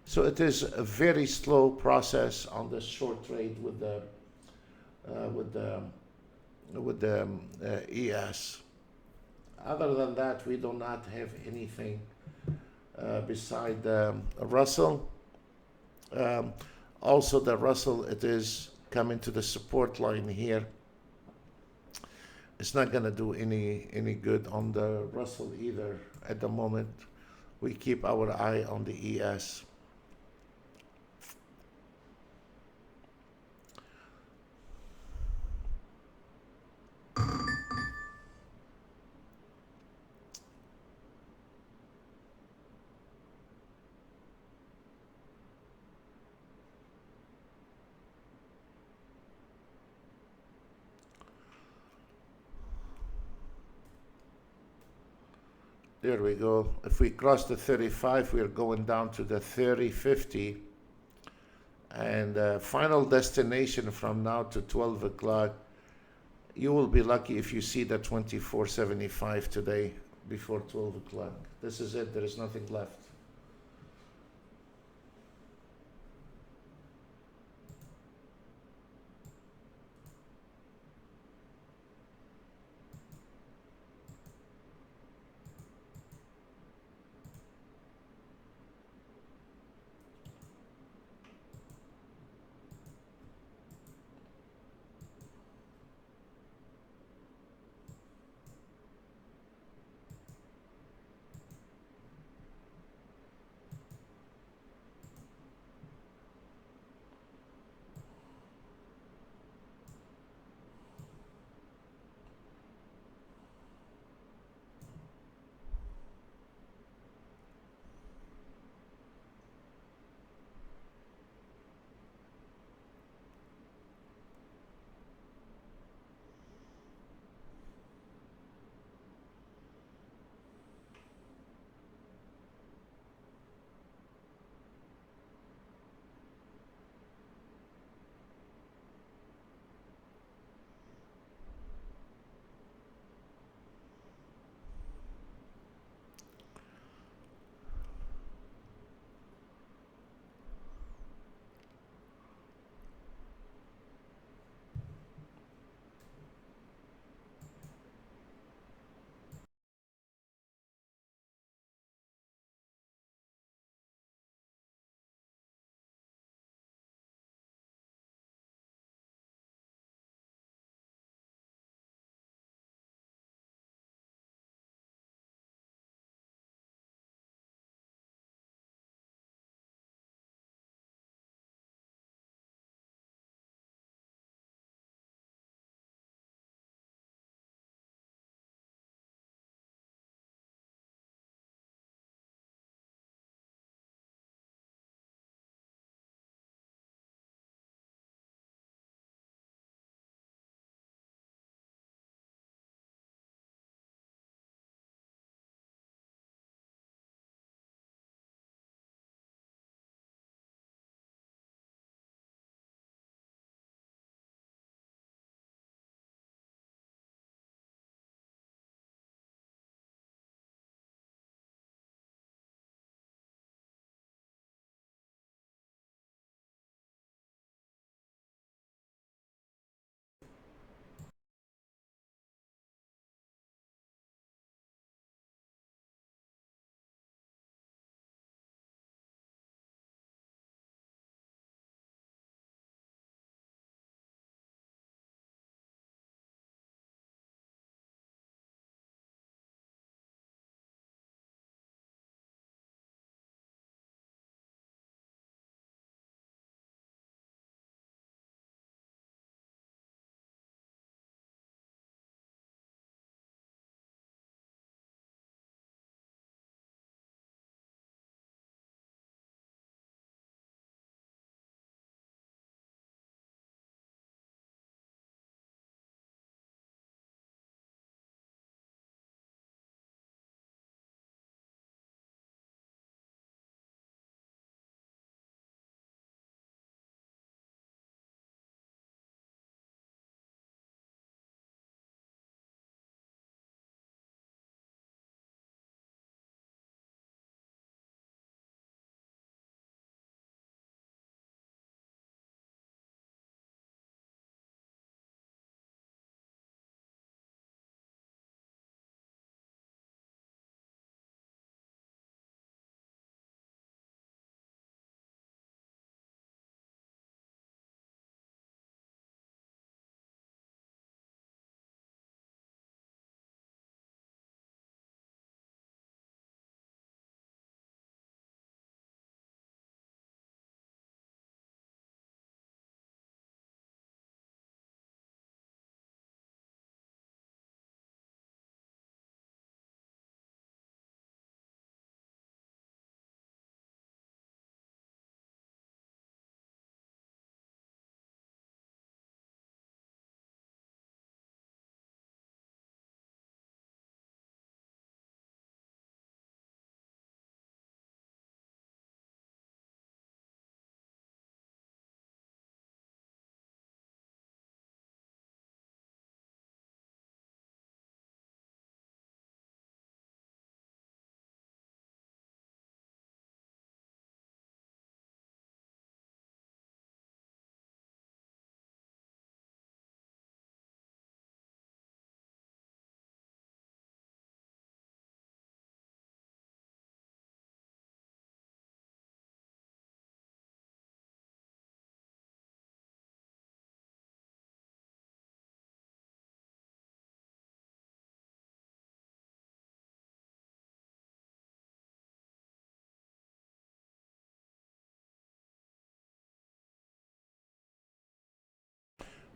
So it is a very slow process on the short trade with the ES. Other than that, we do not have anything beside the Russell. Also, the Russell, it is coming to the support line here. It's not going to do any good on the Russell either at the moment. We keep our eye on the ES. There we go. If we cross the 35, we are going down to the 3050. And final destination from now to 12 o'clock, you will be lucky if you see the 2475 today before 12 o'clock. This is it. There is nothing left.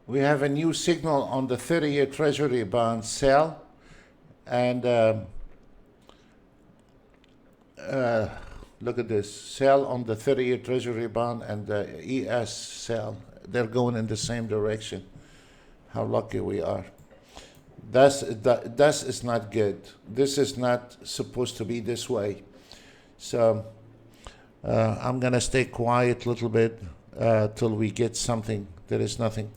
We have a new signal on the 30-year Treasury bond sell, and look at this, sell on the 30-year Treasury bond and the ES sell. They're going in the same direction. How lucky we are. That is not good. This is not supposed to be this way. So I'm gonna stay quiet a little bit till we get something. There is nothing.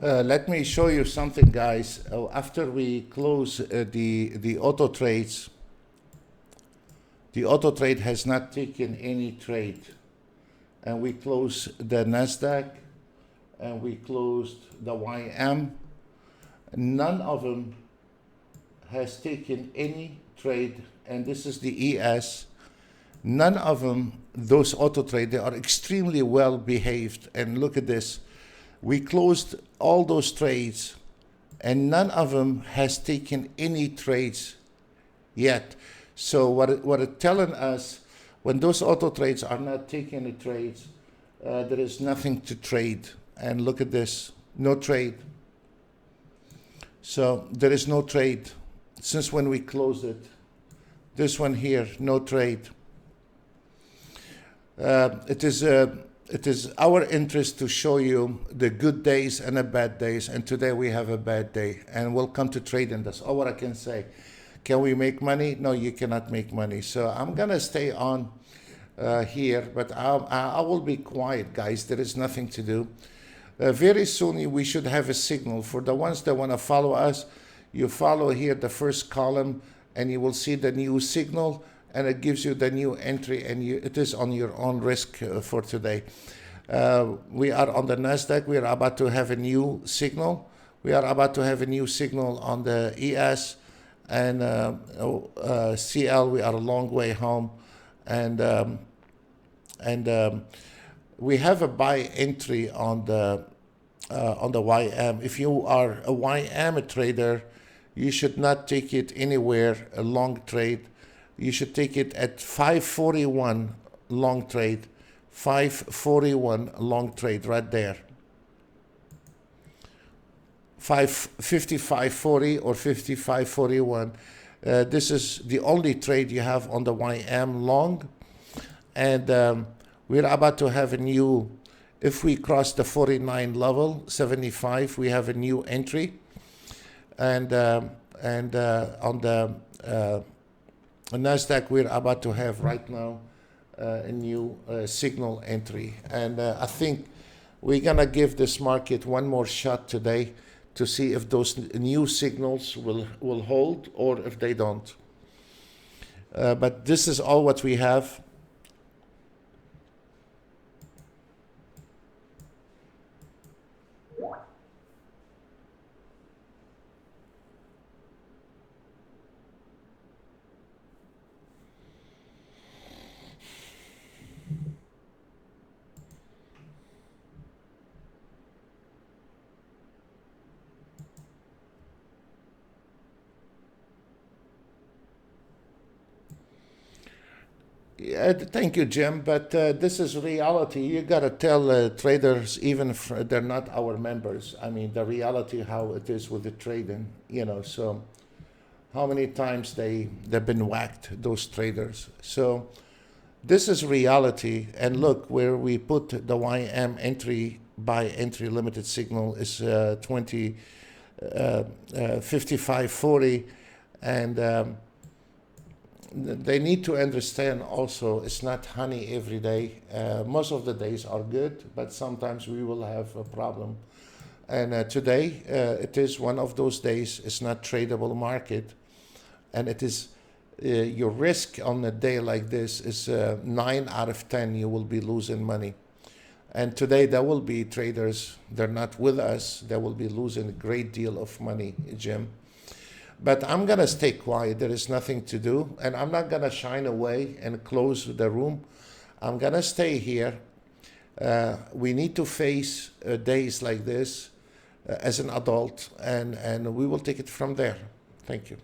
Let me show you something, guys. After we close the auto trades, the auto trade has not taken any trade, and we close the Nasdaq, and we closed the YM. None of them has taken any trade, and this is the ES. None of them, those auto trade, they are extremely well behaved. And look at this. We closed all those trades, and none of them has taken any trades yet. So what it's telling us, when those auto trades are not taking any trades, there is nothing to trade. And look at this, no trade. So there is no trade since when we closed it. This one here, no trade. It is our interest to show you the good days and the bad days, and today we have a bad day, and we'll come to trading. That's all what I can say. Can we make money? No, you cannot make money. So I'm gonna stay on here, but I will be quiet, guys. There is nothing to do. Very soon we should have a signal. For the ones that want to follow us, you follow here the first column, and you will see the new signal, and it gives you the new entry, and it is on your own risk for today. We are on the Nasdaq. We are about to have a new signal. We are about to have a new signal on the ES and CL. We are a long way home, and we have a buy entry on the YM. If you are a YM trader, you should not take it anywhere a long trade. You should take it at 541 long trade, 541 long trade right there. 55.40 or 55.41. This is the only trade you have on the YM long, and we're about to have a new. If we cross the 49 level, 75, we have a new entry, and on the Nasdaq, we're about to have right now a new signal entry. And I think we're going to give this market one more shot today to see if those new signals will hold or if they don't. But this is all what we have. Yeah, thank you, Jim. But this is reality. You gotta tell traders, even if they're not our members. I mean, the reality how it is with the trading. So how many times they've been whacked, those traders. So this is reality. And look, where we put the YM entry by entry limited signal is 55.40, and they need to understand also it's not honey every day. Most of the days are good, but sometimes we will have a problem. And today it is one of those days. It's not tradable market, and it is your risk on a day like this is 9 out of 10 you will be losing money. And today there will be traders, they're not with us, they will be losing a great deal of money, Jim. But I'm going to stay quiet. There is nothing to do. And I'm not going to shine away and close the room. I'm going to stay here. We need to face days like this as an adult, and we will take it from there. Thank you.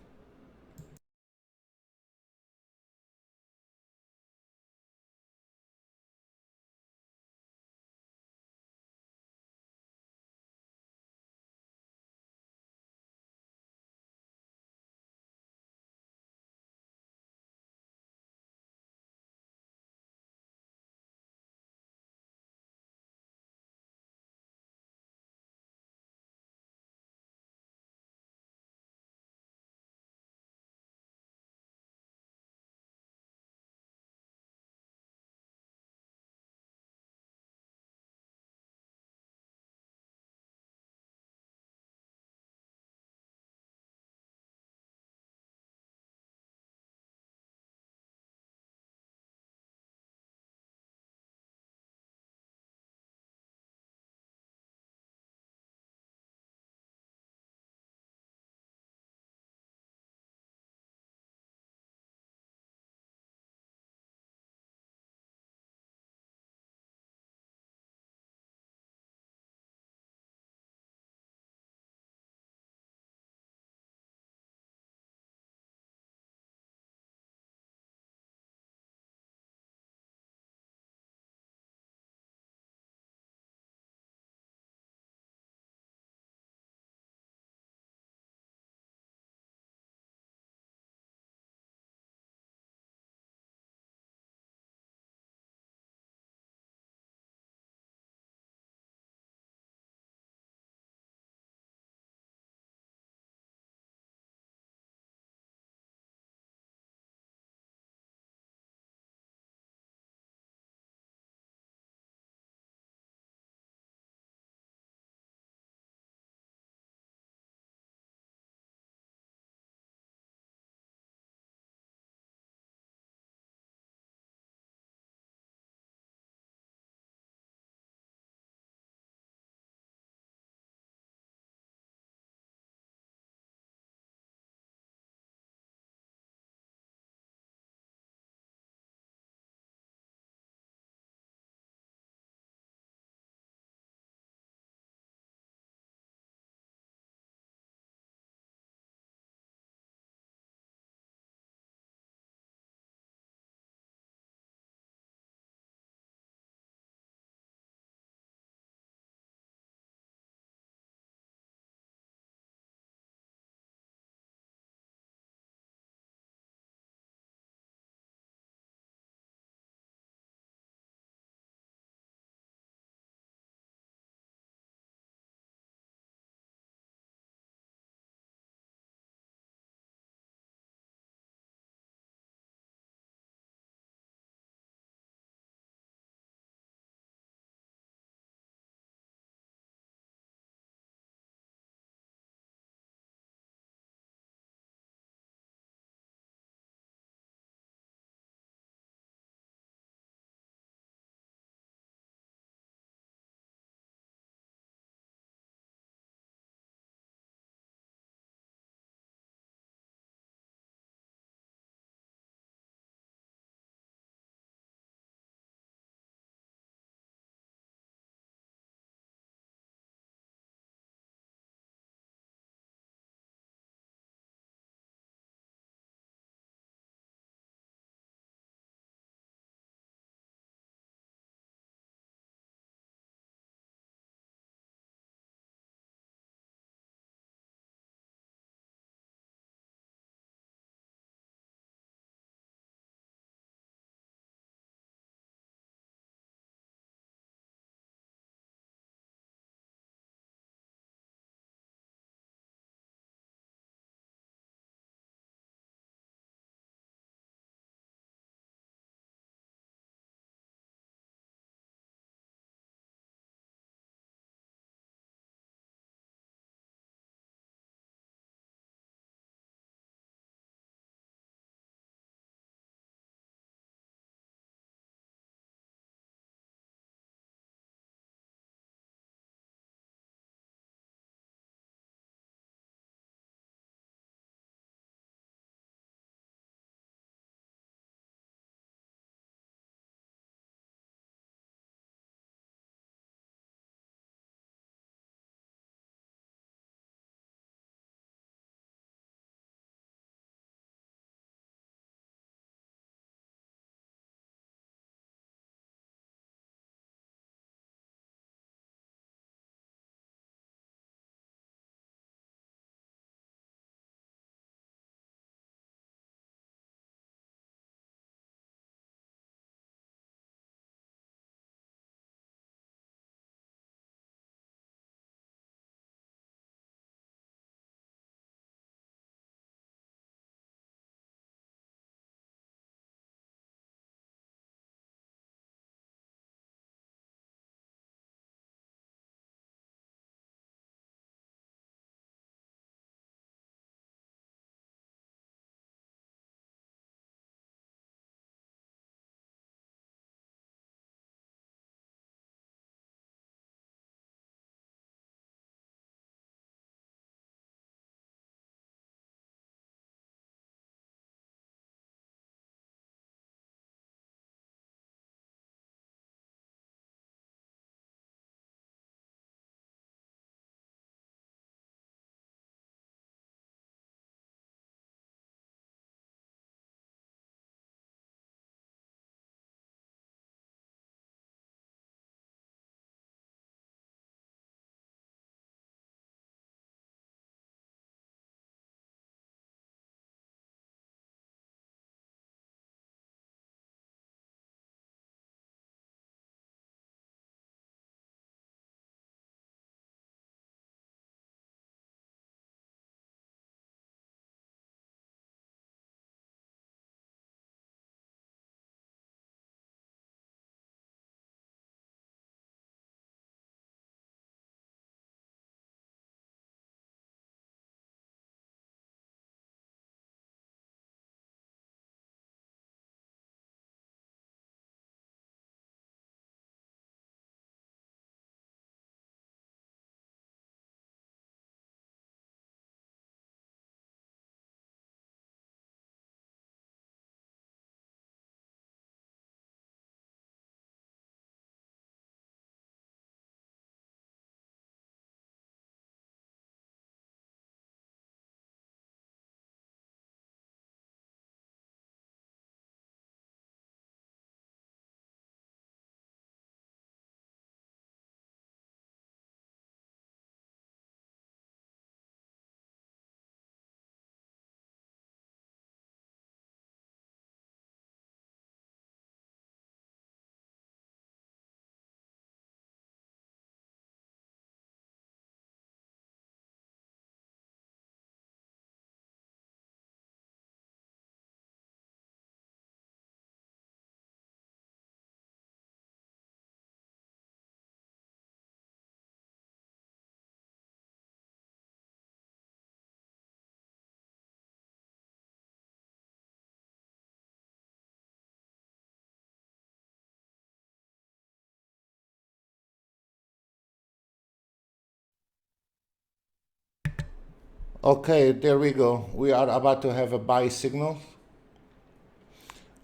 Okay, there we go. We are about to have a buy signal.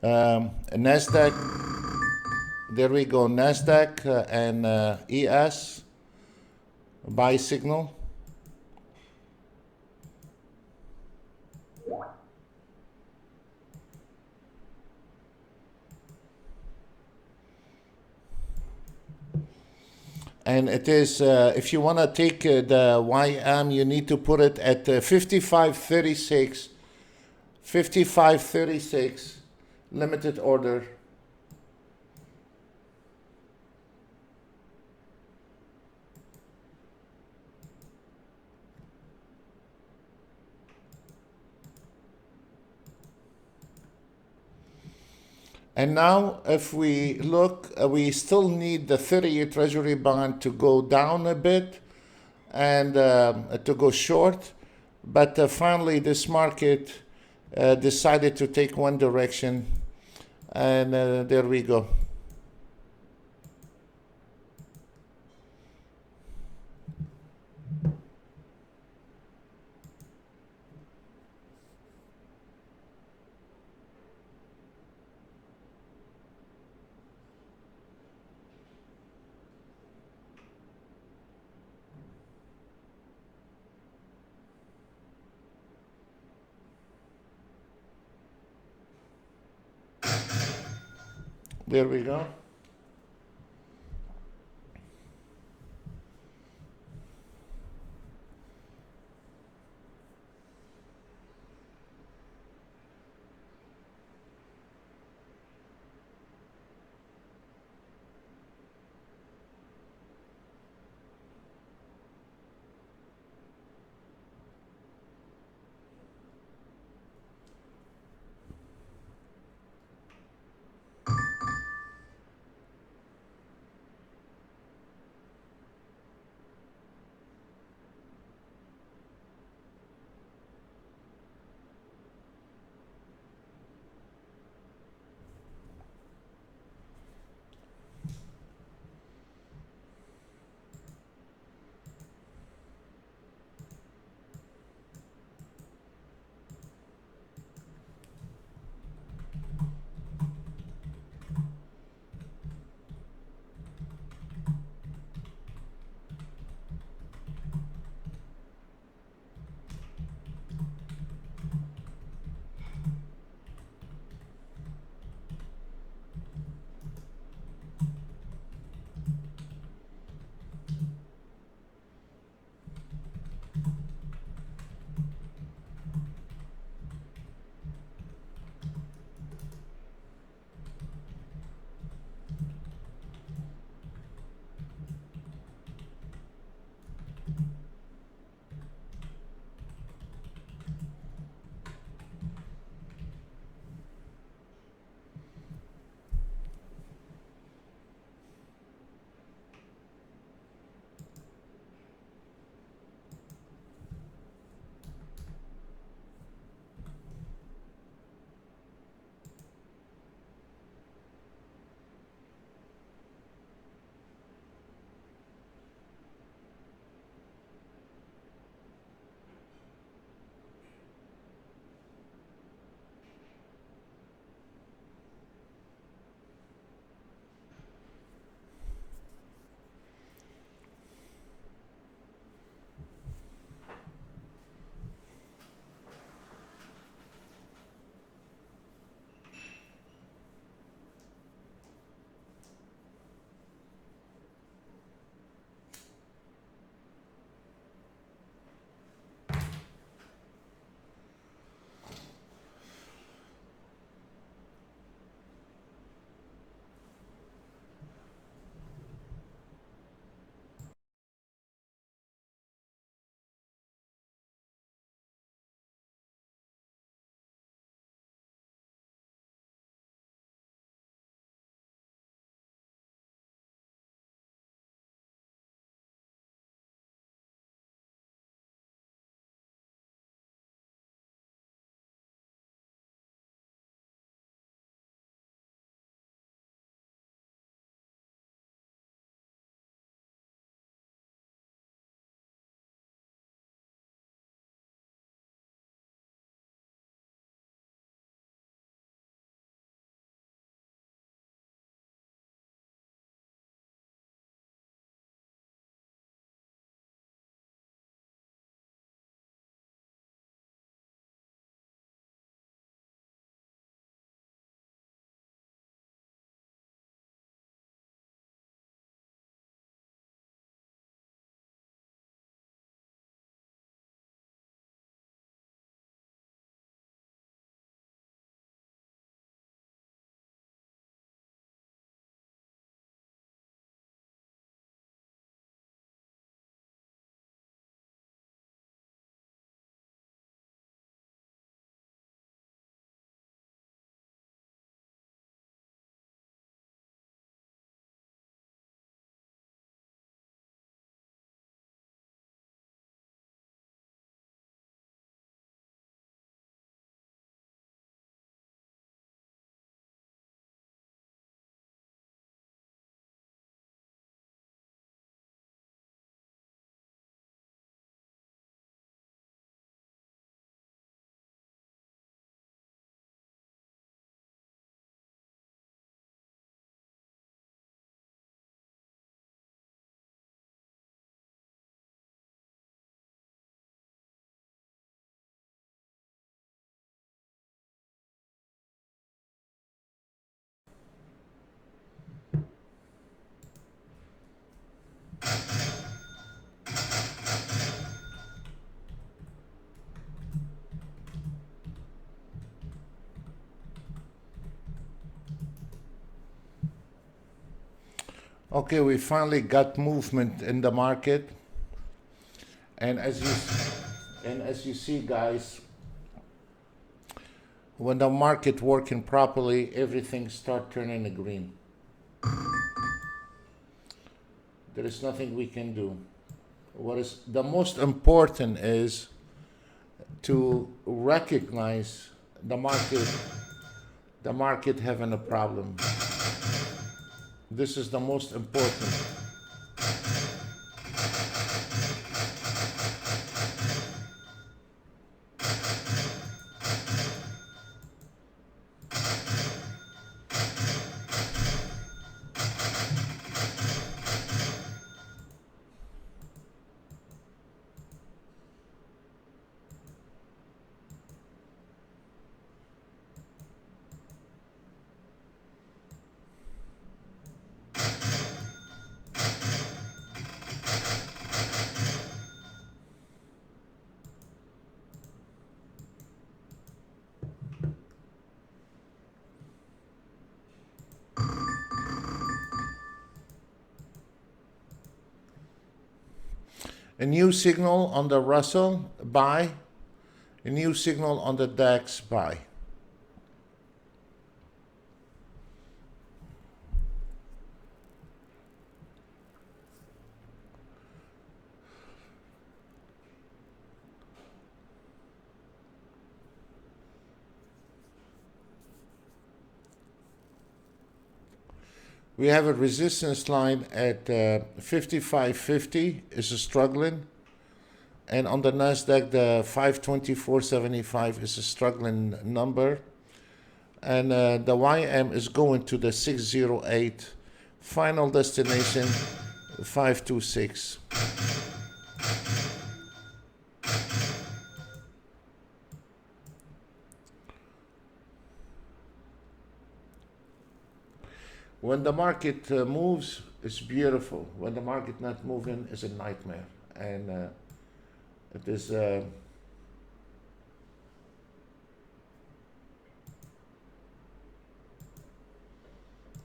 Nasdaq, there we go. Nasdaq and ES buy signal. And it is, if you want to take the YM, you need to put it at 55.36, 55.36, limited order. And now, if we look, we still need the 30-year Treasury bond to go down a bit and to go short. But finally, this market decided to take one direction. And there we go. There we go. Okay, we finally got movement in the market, and as you see, guys, when the market working properly, everything start turning green. There is nothing we can do. What is the most important is to recognize the market having a problem. This is the most important. A new signal on the Russell, buy. A new signal on the DAX, buy. We have a resistance line at 55.50 is struggling, and on the Nasdaq the 524.75 is a struggling number, and the YM is going to the 608, final destination 526. When the market moves, it's beautiful. When the market not moving, it's a nightmare. And it is.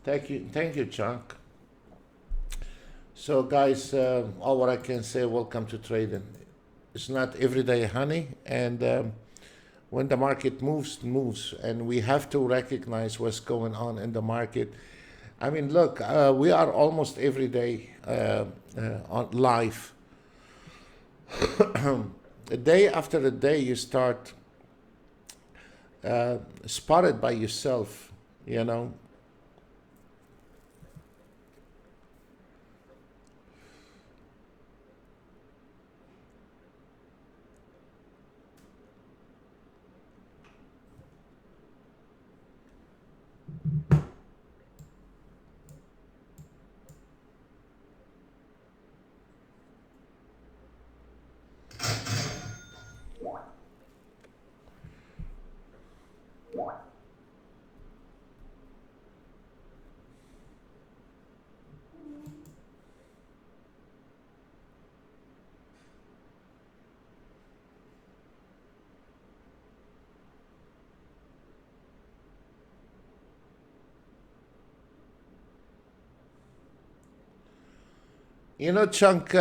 Thank you, Chunk. So, guys, all what I can say, welcome to trading. It's not everyday honey, and when the market moves, and we have to recognize what's going on in the market. I mean, look, we are almost every day on live. A day after a day, you start spotted by yourself, you know. You know, Chunk,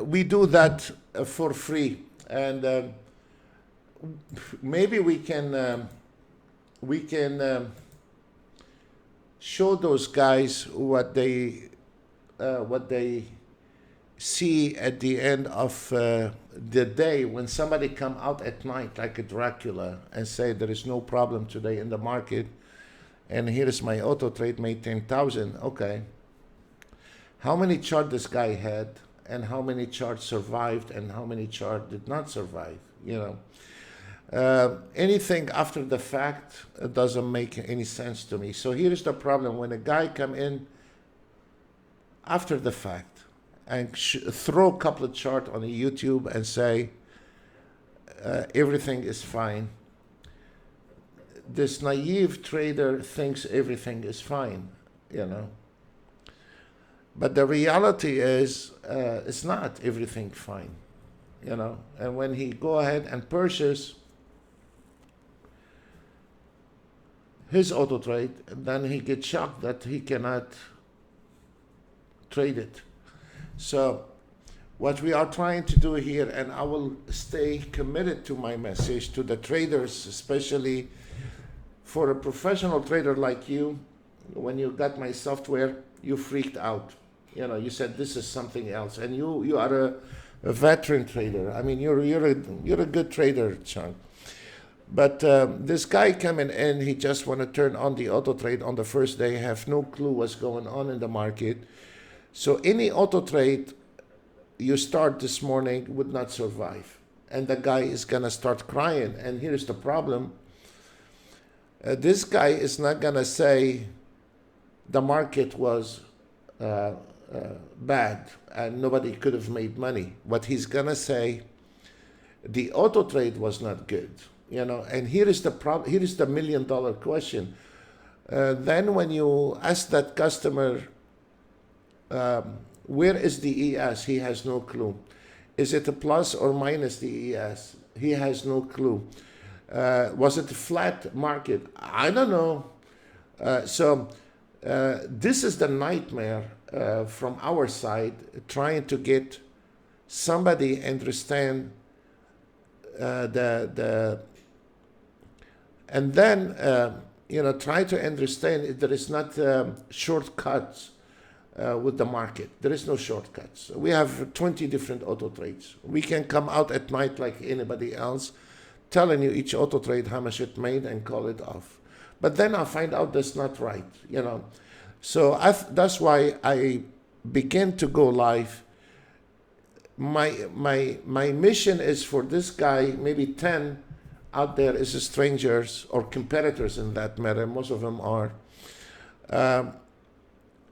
we do that for free, and maybe we can show those guys what they see at the end of the day when somebody come out at night like a Dracula and say there is no problem today in the market, and here is my auto trade made 10,000. Okay. How many chart this guy had, and how many charts survived, and how many chart did not survive? You know, anything after the fact doesn't make any sense to me. So here's the problem: when a guy come in after the fact and throw a couple of chart on YouTube and say everything is fine, this naive trader thinks everything is fine. You know. But the reality is, it's not everything fine, you know. And when he go ahead and purchase his auto trade, then he gets shocked that he cannot trade it. So what we are trying to do here, and I will stay committed to my message to the traders, especially for a professional trader like you, when you got my software, you freaked out. You said this is something else, and you are a veteran trader. I mean, you're a good trader, Chang. But this guy coming in, he just want to turn on the auto trade on the first day, have no clue what's going on in the market. So any auto trade you start this morning would not survive, and the guy is gonna start crying. And here's the problem: this guy is not gonna say the market was bad and nobody could have made money. What he's gonna say, the auto trade was not good. And here is the problem. Here is the $1 million question. Then when you ask that customer, where is the ES? He has no clue. Is it a plus or minus the ES? He has no clue. Was it a flat market? I don't know. So this is the nightmare from our side, trying to get somebody understand and then try to understand if there is not shortcuts with the market. There is no shortcuts. We have 20 different auto trades. We can come out at night like anybody else, telling you each auto trade how much it made and call it off. But then I find out that's not right. So that's why I began to go live. My mission is for this guy, maybe 10 out there is strangers or competitors in that matter. Most of them are.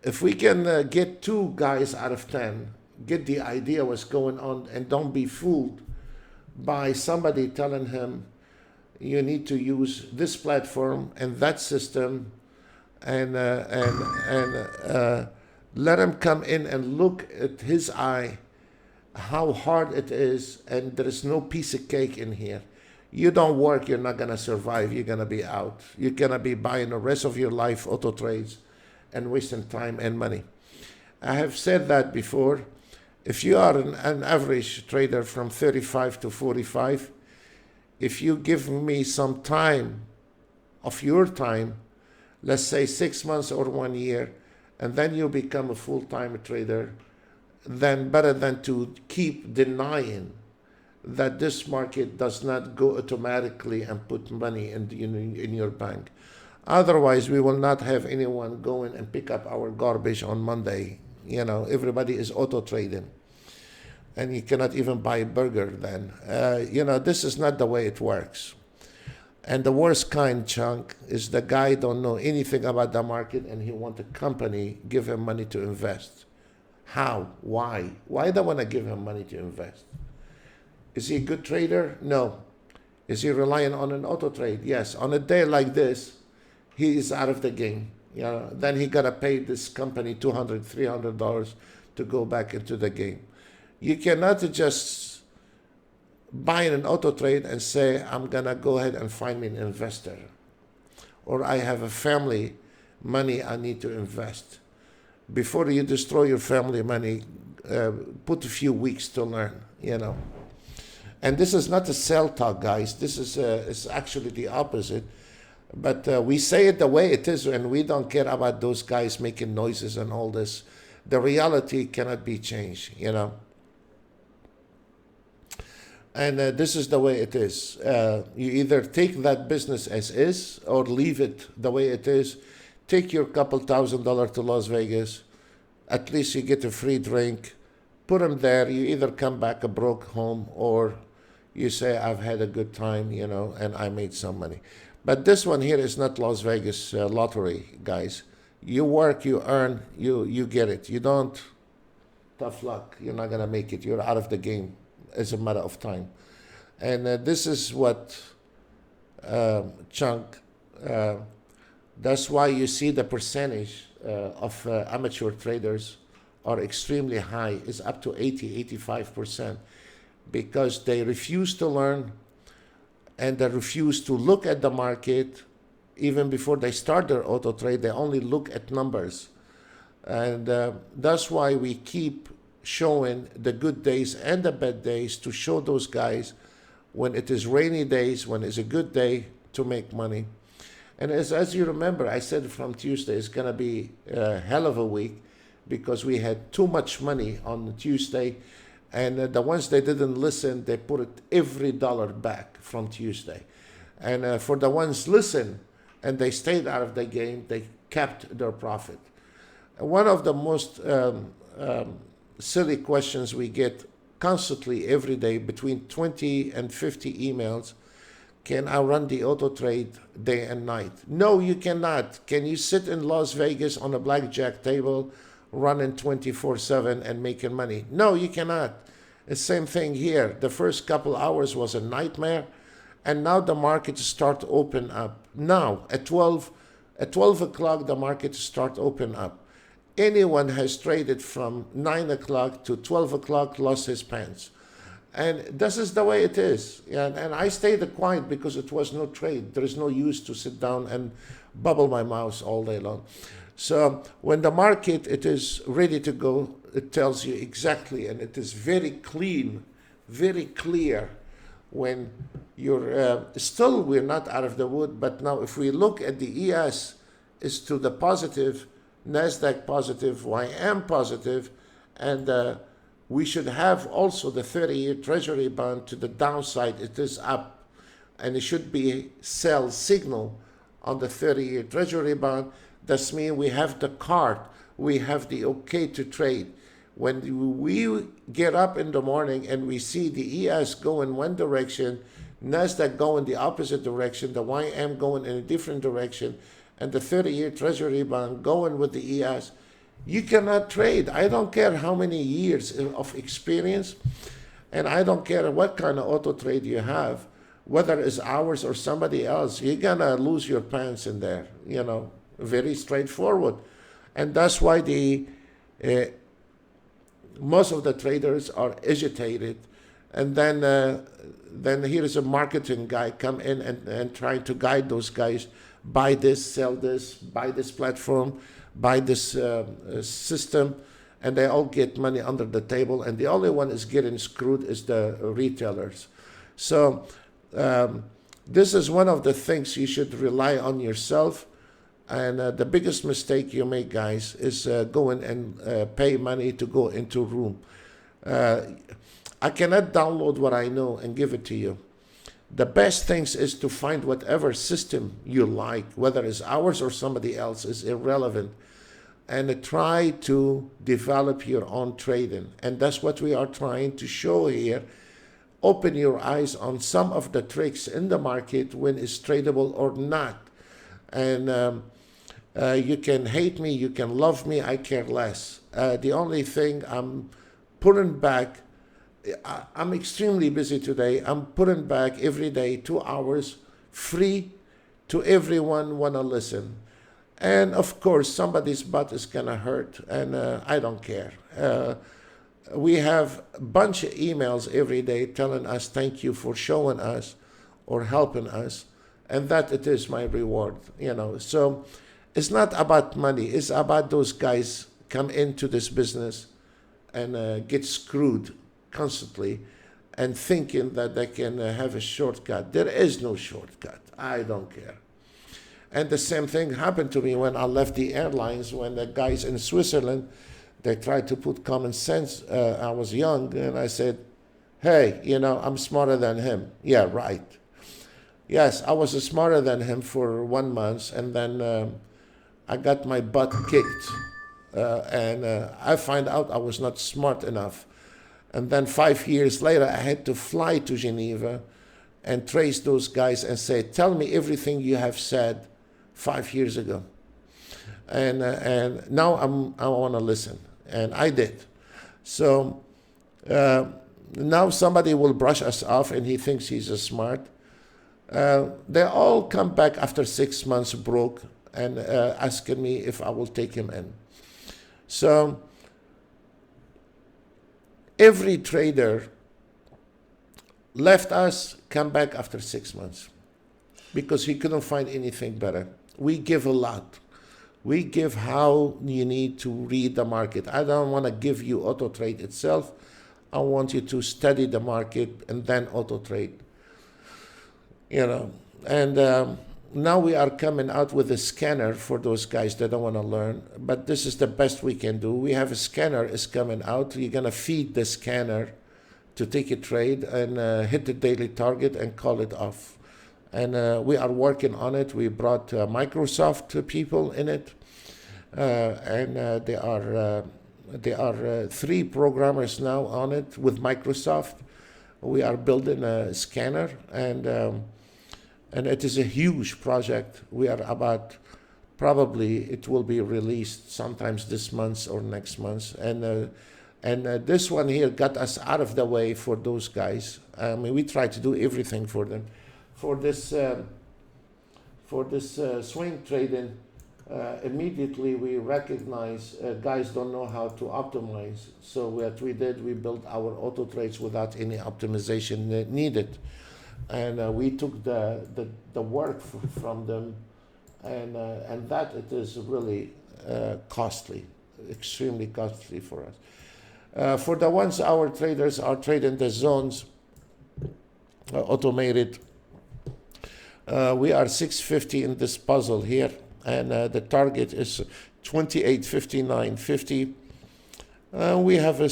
If we can get 2 guys out of 10, get the idea what's going on, and don't be fooled by somebody telling him you need to use this platform and that system, and let him come in and look at his eye, how hard it is, and there is no piece of cake in here. You don't work, you're not gonna survive, you're gonna be out. You're gonna be buying the rest of your life auto trades and wasting time and money. I have said that before. If you are an average trader from 35 to 45, if you give me some time of your time, let's say 6 months or 1 year, and then you become a full-time trader, then better than to keep denying that this market does not go automatically and put money in your bank. Otherwise, we will not have anyone going and pick up our garbage on Monday. Everybody is auto trading, and you cannot even buy a burger then. This is not the way it works. And the worst kind, Chunk, is the guy don't know anything about the market and he want a company give him money to invest. How? Why? Why they want to give him money to invest? Is he a good trader? No. Is he relying on an auto trade? Yes. On a day like this, he is out of the game. Then he gotta pay this company $200, $300 to go back into the game. You cannot just buy an auto trade and say, I'm gonna go ahead and find me an investor, or I have a family money I need to invest. Before you destroy your family money, put a few weeks to learn. And this is not a sell talk, guys. This is it's actually the opposite. But we say it the way it is, and we don't care about those guys making noises and all this. The reality cannot be changed, And this is the way it is. You either take that business as is or leave it the way it is. Take your couple $1,000 to Las Vegas. At least you get a free drink. Put them there. You either come back a broke home, or you say, I've had a good time, and I made some money. But this one here is not Las Vegas lottery, guys. You work, you earn, you get it. You don't, tough luck. You're not going to make it. You're out of the game as a matter of time. And this is what, Chunk, that's why you see the percentage of amateur traders are extremely high. It's up to 85%, because they refuse to learn, and they refuse to look at the market. Even before they start their auto trade, they only look at numbers. And that's why we keep showing the good days and the bad days, to show those guys when it is rainy days, when it's a good day to make money. And as you remember, I said from Tuesday, it's going to be a hell of a week, because we had too much money on Tuesday. And the ones that didn't listen, they put it every dollar back from Tuesday. And for the ones listen and they stayed out of the game, they kept their profit. One of the most silly questions we get constantly every day, between 20 and 50 emails: can I run the auto trade day and night? No, you cannot. Can you sit in Las Vegas on a blackjack table running 24/7 and making money? No, you cannot. The same thing here. The first couple hours was a nightmare, and now the markets start to open up. Now at 12 o'clock the markets start to open up. Anyone has traded from 9 o'clock to 12 o'clock lost his pants. And this is the way it is. And I stayed quiet because it was no trade. There is no use to sit down and bubble my mouth all day long. So when the market it is ready to go, it tells you exactly, and it is very clean, very clear. When you're still, we're not out of the wood, but now if we look at the ES is to the positive, NASDAQ positive, YM positive, and we should have also the 30-year Treasury bond to the downside. It is up, and it should be sell signal on the 30-year Treasury bond. That means we have the card, we have the okay to trade. When we get up in the morning and we see the ES go in one direction, NASDAQ go in the opposite direction, the YM going in a different direction, and the 30-year Treasury bond going with the ES, you cannot trade. I don't care how many years of experience, and I don't care what kind of auto trade you have, whether it's ours or somebody else, you're gonna lose your pants in there, you know, very straightforward. And that's why the most of the traders are agitated. And then here's a marketing guy come in and try to guide those guys: buy this, sell this, buy this platform, buy this system, and they all get money under the table, and the only one is getting screwed is the retailers. So this is one of the things you should rely on yourself. And the biggest mistake you make, guys, is going and pay money to go into a room. I cannot download what I know and give it to you. The best things is to find whatever system you like, whether it's ours or somebody else, is irrelevant, and try to develop your own trading. And that's what we are trying to show here. Open your eyes on some of the tricks in the market, when it's tradable or not. And you can hate me, you can love me, I care less. The only thing I'm putting back, I'm extremely busy today. I'm putting back every day 2 hours free to everyone wanna listen. And of course, somebody's butt is gonna hurt, and I don't care. We have a bunch of emails every day telling us thank you for showing us or helping us, and that it is my reward, you know. So it's not about money. It's about those guys come into this business and get screwed constantly and thinking that they can have a shortcut. There is no shortcut. I don't care. And the same thing happened to me when I left the airlines, when the guys in Switzerland, they tried to put common sense. I was young, and I said, hey, you know, I'm smarter than him. Yeah, right. Yes, I was smarter than him for 1 month, and then I got my butt kicked, and I find out I was not smart enough. And then 5 years later, I had to fly to Geneva and trace those guys and say, tell me everything you have said 5 years ago. And now I want to listen, and I did. So now somebody will brush us off, and he thinks he's smart. They all come back after 6 months broke and asking me if I will take him in. So every trader left us, come back after 6 months because he couldn't find anything better. We give a lot. We give how you need to read the market. I don't want to give you auto trade itself. I want you to study the market and then auto trade. And now we are coming out with a scanner for those guys that don't want to learn, but this is the best we can do. We have a scanner is coming out. You're going to feed the scanner to take a trade and hit the daily target and call it off. And we are working on it. We brought Microsoft people in it, and there are 3 programmers now on it with Microsoft. We are building a scanner, and it is a huge project. We are about, probably it will be released sometimes this month or next month. And this one here got us out of the way for those guys. I mean, we try to do everything for them. For this swing trading, immediately we recognize guys don't know how to optimize. So what we did, we built our auto trades without any optimization needed. And we took the work from them, and that it is really costly, extremely costly for us. For the ones our traders are trading the zones, automated, we are 650 in this puzzle here, and the target is 28.59.50. We have a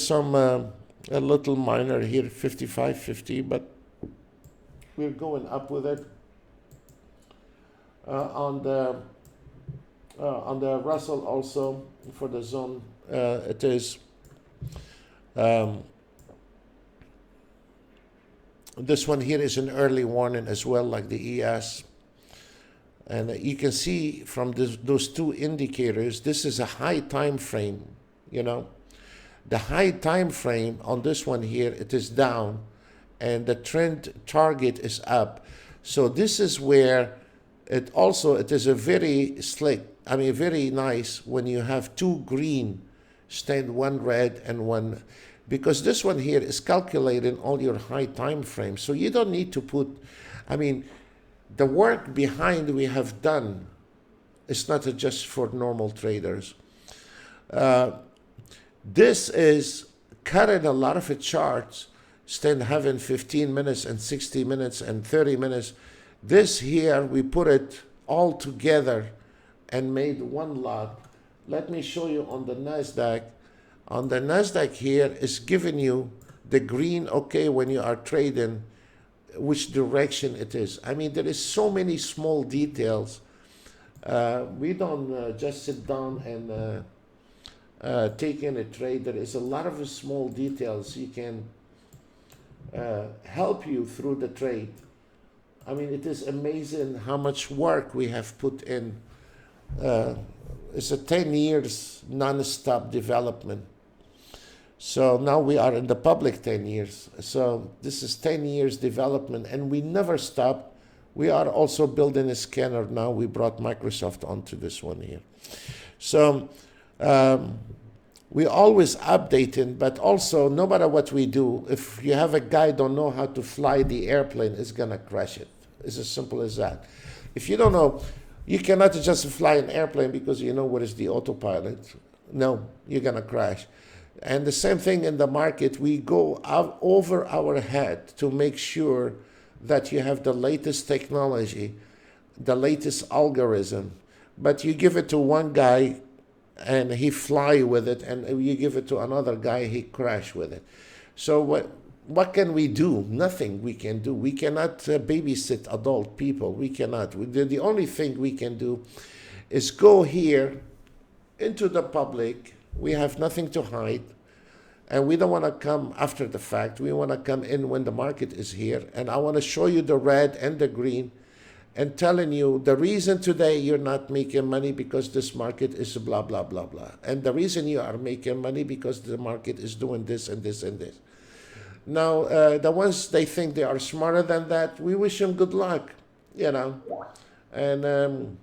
little minor here, 55.50, but we're going up with it. On the Russell also for the zone, it is this one here is an early warning as well, like the ES. And you can see from those 2 indicators, this is a high time frame. The high time frame on this one here, it is down, and the trend target is up. So this is where it is a very slick, very nice when you have 2 green stand, 1 red and 1, because this one here is calculating all your high time frames. So you don't need to put, the work behind we have done is not just for normal traders. This is cutting a lot of charts, instead of having 15 minutes and 60 minutes and 30 minutes. This here, we put it all together and made one lot. Let me show you on the NASDAQ. On the NASDAQ here is giving you the green, okay, when you are trading, which direction it is. There is so many small details. We don't just sit down and take in a trade. There is a lot of small details you can help you through the trade. It is amazing how much work we have put in. It's a 10 years non-stop development. So now we are in the public 10 years. So this is 10 years development, and we never stop. We are also building a scanner now. We brought Microsoft onto this one here. So we always updating, but also no matter what we do, if you have a guy don't know how to fly the airplane, it's gonna crash it. It's as simple as that. If you don't know, you cannot just fly an airplane because you know what is the autopilot. No, you're gonna crash. And the same thing in the market, we go out over our head to make sure that you have the latest technology, the latest algorithm, but you give it to one guy and he fly with it, and you give it to another guy, he crash with it. So what can we do? Nothing we can do. We cannot babysit adult people. We cannot. The only thing we can do is go here into the public. We have nothing to hide, and we don't want to come after the fact. We want to come in when the market is here, and I want to show you the red and the green and telling you the reason today you're not making money because this market is blah, blah, blah, blah. And the reason you are making money because the market is doing this and this and this. Now, the ones they think they are smarter than that, we wish them good luck, And,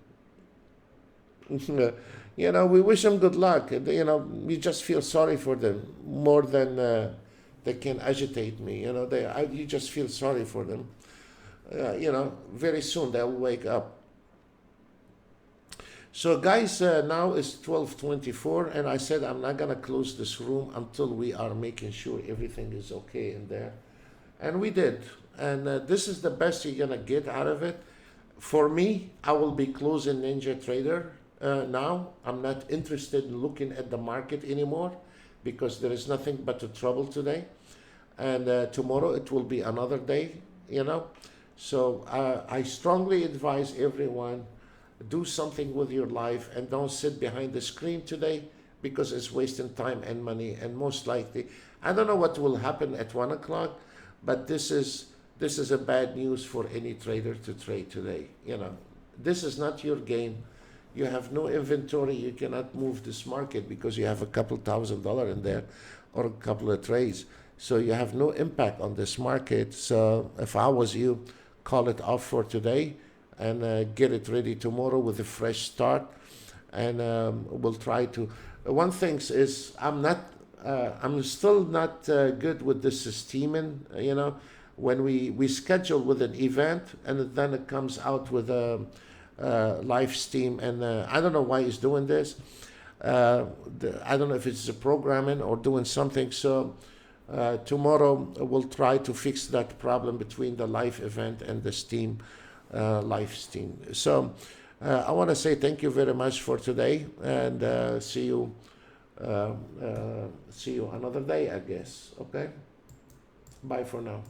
we wish them good luck. We just feel sorry for them more than they can agitate me. You just feel sorry for them. Very soon they'll wake up. So guys, now it's 12:24, and I said I'm not gonna close this room until we are making sure everything is okay in there. And we did. And this is the best you're gonna get out of it. For me, I will be closing Ninjatrader now. I'm not interested in looking at the market anymore because there is nothing but a trouble today. And tomorrow it will be another day, you know. So I strongly advise everyone, do something with your life and don't sit behind the screen today because it's wasting time and money. And most likely, I don't know what will happen at 1 o'clock, but this is a bad news for any trader to trade today. You know, this is not your game. You have no inventory. You cannot move this market because you have a couple $1,000 in there or a couple of trades. So you have no impact on this market. So if I was you, call it off for today and get it ready tomorrow with a fresh start. And we'll try to. One thing is I'm still not good with this steaming, you know, when we schedule with an event and then it comes out with a live stream, and I don't know why he's doing this. I don't know if it's the programming or doing something. So tomorrow we'll try to fix that problem between the live event and the Steam live stream. So I want to say thank you very much for today, and see you another day, I guess. Okay, bye for now.